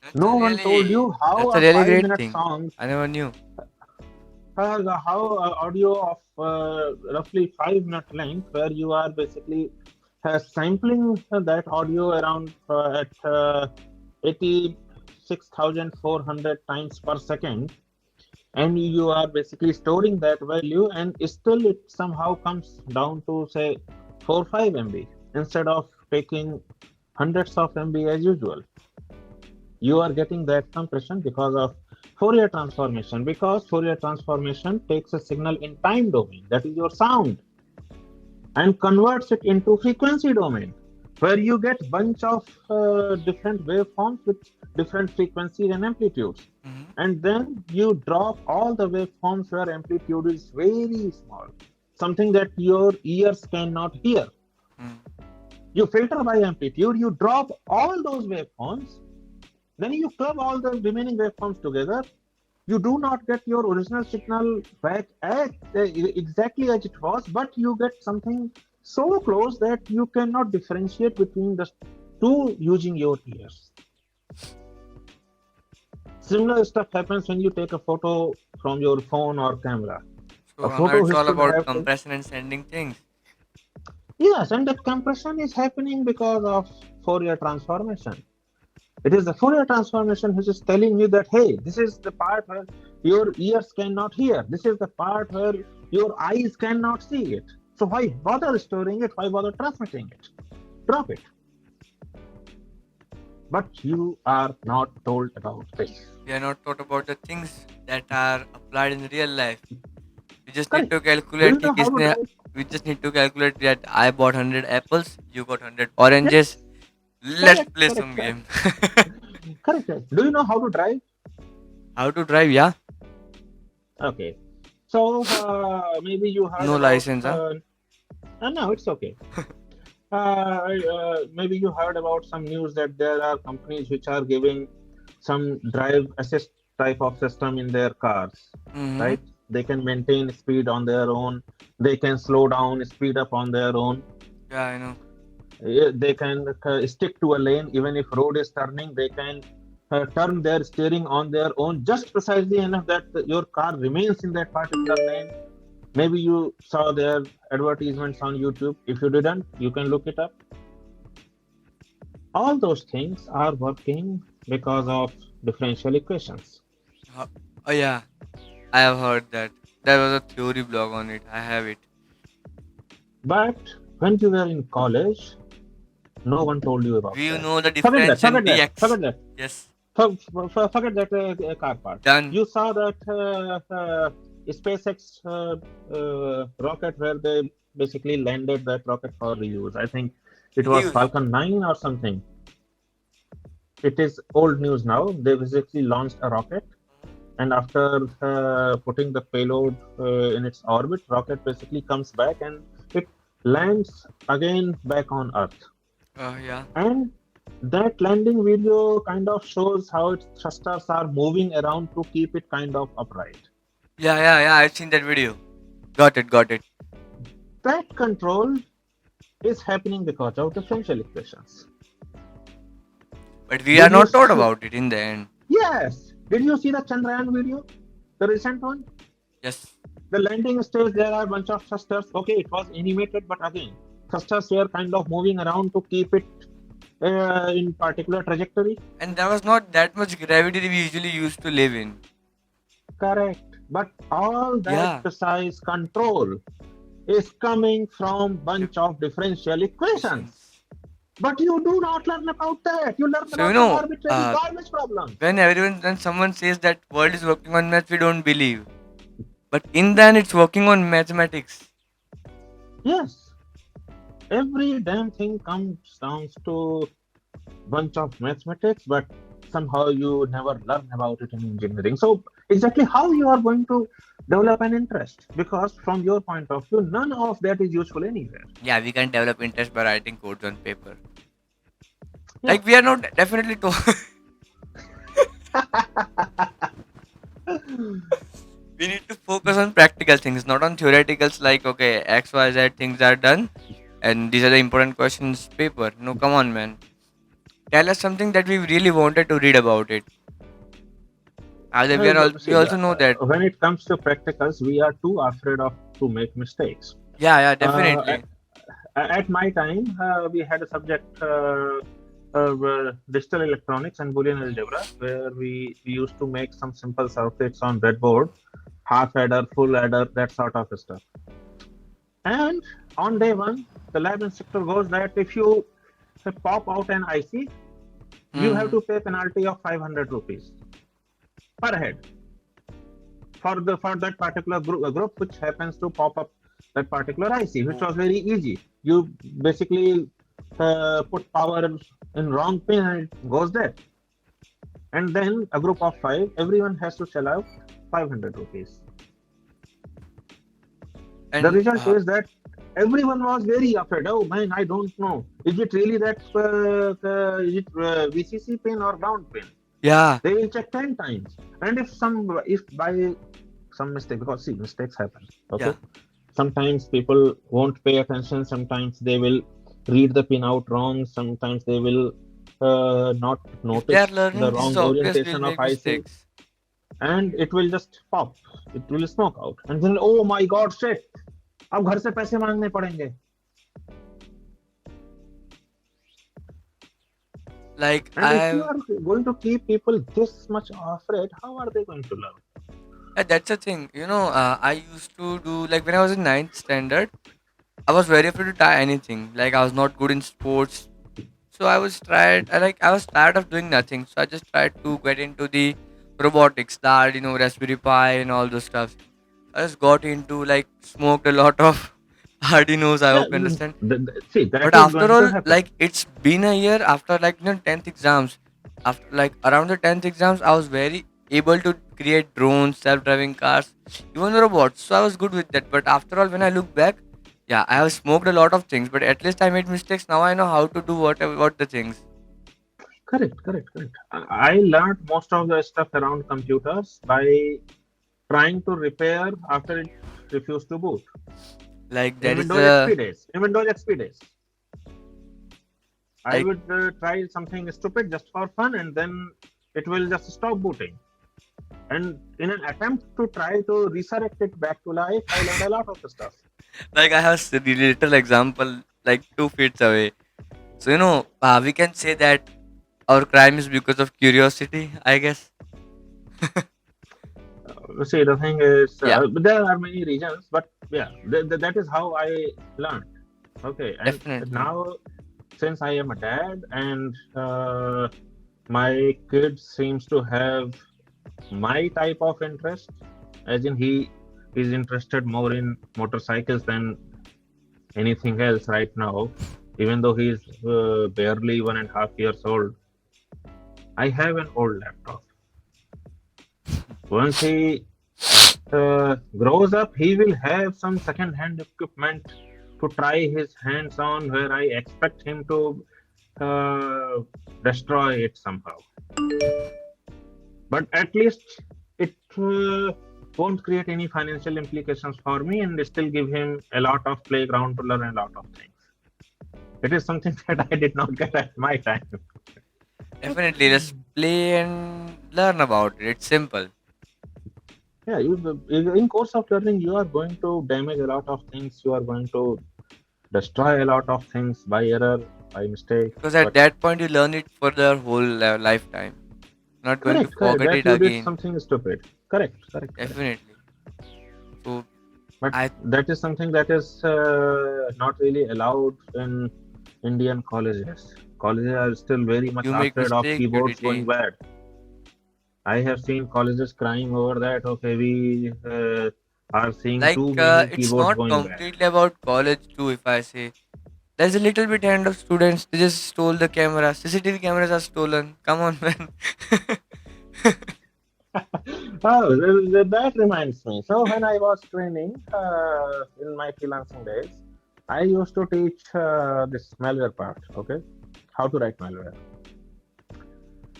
That's a No one told really you how that's a a really five great minute thing. song, I never knew. how audio of roughly 5 minute length, where you are basically sampling that audio around at 86,400 times per second, and you are basically storing that value, and still it somehow comes down to say 4 or 5 MB instead of taking hundreds of MB as usual. You are getting that compression because of Fourier transformation, because Fourier transformation takes a signal in time domain, that is your sound, and converts it into frequency domain, where you get bunch of different waveforms with different frequencies and amplitudes. Mm-hmm. And then you drop all the waveforms where amplitude is very small, something that your ears cannot hear. Mm. You filter by amplitude, you drop all those waveforms, then you club all the remaining waveforms together. You do not get your original signal back at exactly as it was, but you get something so close that you cannot differentiate between the two using your ears. Similar stuff happens when you take a photo from your phone or camera. So A I heard photo it's which all should about have, compression and sending things. yes, and that compression is happening because of Fourier transformation. It is the Fourier transformation which is telling you that, hey, this is the part where your ears cannot hear. This is the part where your eyes cannot see it. So why bother storing it? Why bother transmitting it? Drop it. But you are not told about this. We are not taught about the things that are applied in real life. We just need Correct. to Do calculate you कि know how to किसने drive? we just need to calculate that I bought 100 apples, you got 100 Yes, oranges. Let's correct, play correct, some correct, game. correct. Do you know how to drive? How to drive? Yeah. Okay. So maybe you heard No about. license, huh? No, it's okay. Maybe you heard about some news that there are companies which are giving some drive assist type of system in their cars, Mm-hmm. right? They can maintain speed on their own. They can slow down, speed up on their own. Yeah, I know. They can stick to a lane even if road is turning. They can turn their steering on their own just precisely enough that your car remains in that particular lane. Maybe you saw their advertisements on YouTube. If you didn't, you can look it up. All those things are working because of differential equations. Ho- Oh yeah, I have heard that. There was a theory blog on it. I have it. But when you were in college, no one told you about We that. know the Forget that. difference in Forget that. DX. Forget that. Yes. Forget that car part. Done. You saw that SpaceX rocket where they basically landed that rocket for reuse. I think it was Reuse. Falcon 9 or something. It is old news now. They basically launched a rocket, and after putting the payload in its orbit, rocket basically comes back and it lands again back on Earth. Yeah. And that landing video kind of shows how its thrusters are moving around to keep it kind of upright. Yeah. I've seen that video. Got it. Got it. That control is happening because of differential equations. But we are Did you not taught see? about it in the end. Yes. Did you see the Chandrayaan video? The recent one? Yes. The landing stage, there are a bunch of thrusters. Okay, it was animated, but again, thrusters were kind of moving around to keep it in particular trajectory. And there was not that much gravity we usually used to live in. Correct. But all that Yeah. precise control is coming from bunch of differential equations. But you do not learn about that. You learn So about some arbitrary garbage problem. when someone says that world is working on math, we don't believe. But in the end, it's working on mathematics. Yes. Every damn thing comes down to bunch of mathematics, but somehow you never learn about it in engineering. So exactly how you are going to develop an interest? Because from your point of view, none of that is useful anywhere. Yeah, we can develop interest by writing codes on paper. Yeah. Like we are not definitely told. We need to focus on practical things, not on theoreticals like okay, X, Y, Z things are done and these are the important questions paper. No, come on man. Tell us something that we really wanted to read about it. We also know that. When it comes to practicals, we are too afraid of to make mistakes. Yeah, Uh, definitely. at my time, we had a subject digital electronics and Boolean algebra, where we used to make some simple circuits on breadboard, half adder, full adder, that sort of stuff. And on day one, the lab instructor goes that if you pop out an IC, you have to pay penalty of 500 rupees per head for that particular group which happens to pop up that particular IC, which was very easy. You basically put power in wrong pin and it goes there. And then a group of 5, everyone has to shell out 500 rupees. And the result is that everyone was very afraid. Oh man, I don't know. Is it really that is it VCC pin or ground pin? yeah, They will check 10 times. And if by some mistake, because see, mistakes happen. Okay. Yeah. Sometimes people won't pay attention. Sometimes they will read the pin out wrong. Sometimes they will not If they are notice the learning, this is wrong obvious we'll orientation of make IC, mistakes. and it will just pop. It will smoke out, and then oh my God, shit! अब घर से पैसे मांगने पड़ेंगे. Like And if you I, are going to keep people this much afraid, how are they going to learn? that's the thing. I used to do like when I was in ninth standard. I was very afraid to try anything. Like I was not good in sports, so I was tired of doing nothing. So I just tried to get into the robotics, that Raspberry Pi and all those stuff. I just got into like smoked a lot of Arduinos. I Yeah, hope you understand. see, But that is after going to all, happen. like it's been a year after like 10th exams. After like around the 10th exams, I was very able to create drones, self-driving cars, even robots. So I was good with that. But after all, when I look back, yeah, I have smoked a lot of things. But at least I made mistakes. Now I know how to do what the things. Correct, correct, correct. I learned most of the stuff around computers by trying to repair after it refused to boot Like in there is Windows a XP days. In Windows XP days, I like would try something stupid just for fun, and then it will just stop booting. And in an attempt to try to resurrect it back to life, I learned a lot of the stuff. I have the little example like 2 feet away. So we can say that our crime is because of curiosity, I guess. See, the thing is, Yeah, there are many reasons, but yeah, that is how I learned. Okay, and definitely. now since I am a dad and my kid seems to have my type of interest, as in he is interested more in motorcycles than anything else right now, even though he is barely 1.5 years old. I have an old laptop. Once he grows up, he will have some second-hand equipment to try his hands on, where I expect him to uh, destroy it somehow. But at least it won't create any financial implications for me and still give him a lot of playground to learn a lot of things. It is something that I did not get at my time. Definitely, just play and learn about it. It's simple. Yeah, in course of learning, you are going to damage a lot of things. You are going to destroy a lot of things by error, by mistake. Because at But that point, you learn it for the whole lifetime. Not going to correct, correct. forget That it you did again. something stupid. Correct, correct, correct. Definitely. So, But I that is something that is not really allowed in Indian colleges. Colleges are still very much you make afraid of mistake, you keyboards going detain. bad. I have seen colleges crying over that. Okay, we are seeing too many It's keyboards not going bad. completely about college too, if I say. There's a little bit hand of students. They just stole the camera. CCTV cameras are stolen. Come on, man. Oh, that reminds me. So when I was training in my freelancing days, I used to teach this malware part. Okay, how to write malware.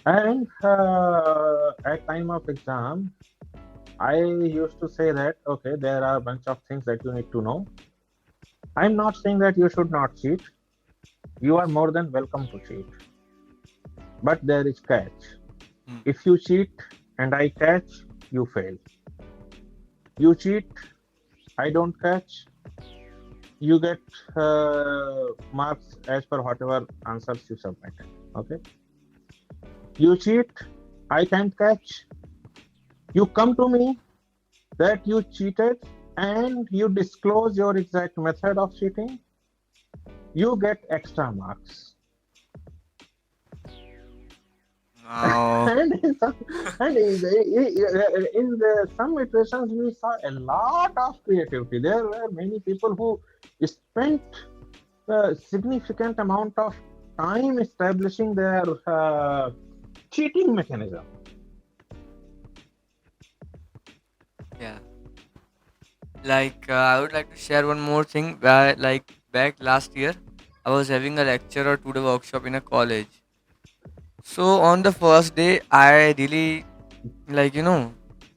And at time of exam, I used to say that okay, there are a bunch of things that you need to know. I'm not saying that you should not cheat. You are more than welcome to cheat, but there is catch. Hmm. If you cheat and I catch, you fail. You cheat, I don't catch, you get marks as per whatever answers you submit. Okay. You cheat, I can't catch. You come to me that you cheated and you disclose your exact method of cheating, you get extra marks. Now, And some iterations, we saw a lot of creativity. There were many people who spent a significant amount of time establishing their cheating mechanism. yeah. I would like to share one more thing. Where, back last year, I was having a lecture or two-day workshop in a college. So on the first day, I really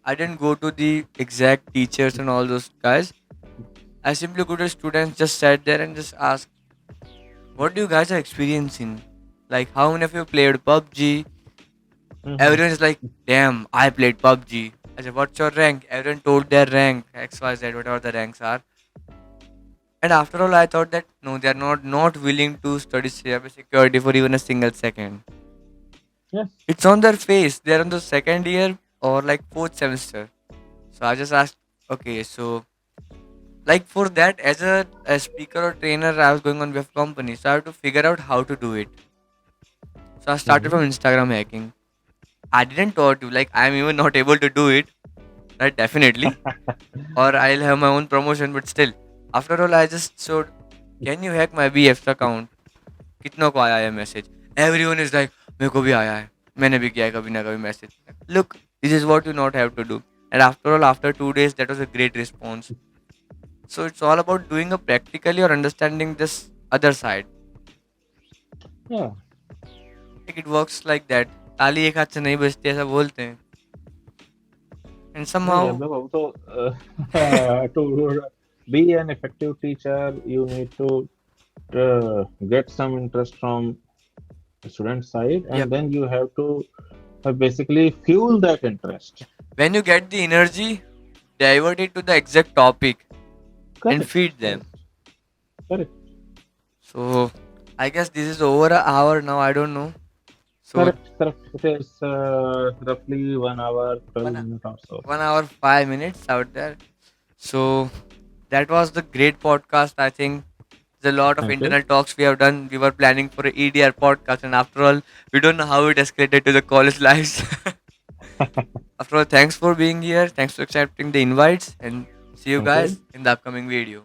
I didn't go to the exact teachers and all those guys. I simply go to students, just sat there and just asked, "What do you guys are experiencing?" Like, how many of you played PUBG? Mhm. Everyone is like, damn, I played PUBG. I said, what's your rank? Everyone told their rank, XYZ, whatever the ranks are. And after all, I thought that no, they are not willing to study cyber security for even a single second. Yes. It's on their face. They're on the second year or like fourth semester. So I just asked, okay, so like for that, as a speaker or trainer, I was going on with company, so I have to figure out how to do it. So I started Mhm. from Instagram hacking. I didn't taught you, like I'm even not able to do it, right? Definitely, or I'll have my own promotion, but still, after all, I just showed, can you hack my BF's account? कितनों को आया है message? Everyone is like, मेरे को भी आया है, मैंने भी किया है कभी ना कभी message. Look, this is what you not have to do. And after all, after 2 days, that was a great response. So it's all about doing a practically or understanding this other side. Yeah. Like it works like that. ताली एक हाथ से नहीं बजती ऐसा बोलते हैं. And नहीं somehow, अब तो to be an effective teacher, you need to get some interest from the student side, yep. and then you have to basically fuel that interest. When you get the energy, divert it to the exact topic and Correct. feed them. Correct. Correct. So I guess this is over an hour now. I don't know. So Correct. Correct. It is roughly 1 hour, 12 one, minutes or so. 1 hour 5 minutes out there. So that was the great podcast. I think there's a lot of Thank you. internal talks we have done. We were planning for a EDR podcast, and after all, we don't know how it escalated to the college lives. After all, thanks for being here. Thanks for accepting the invites, and see you Thank you. guys in the upcoming video.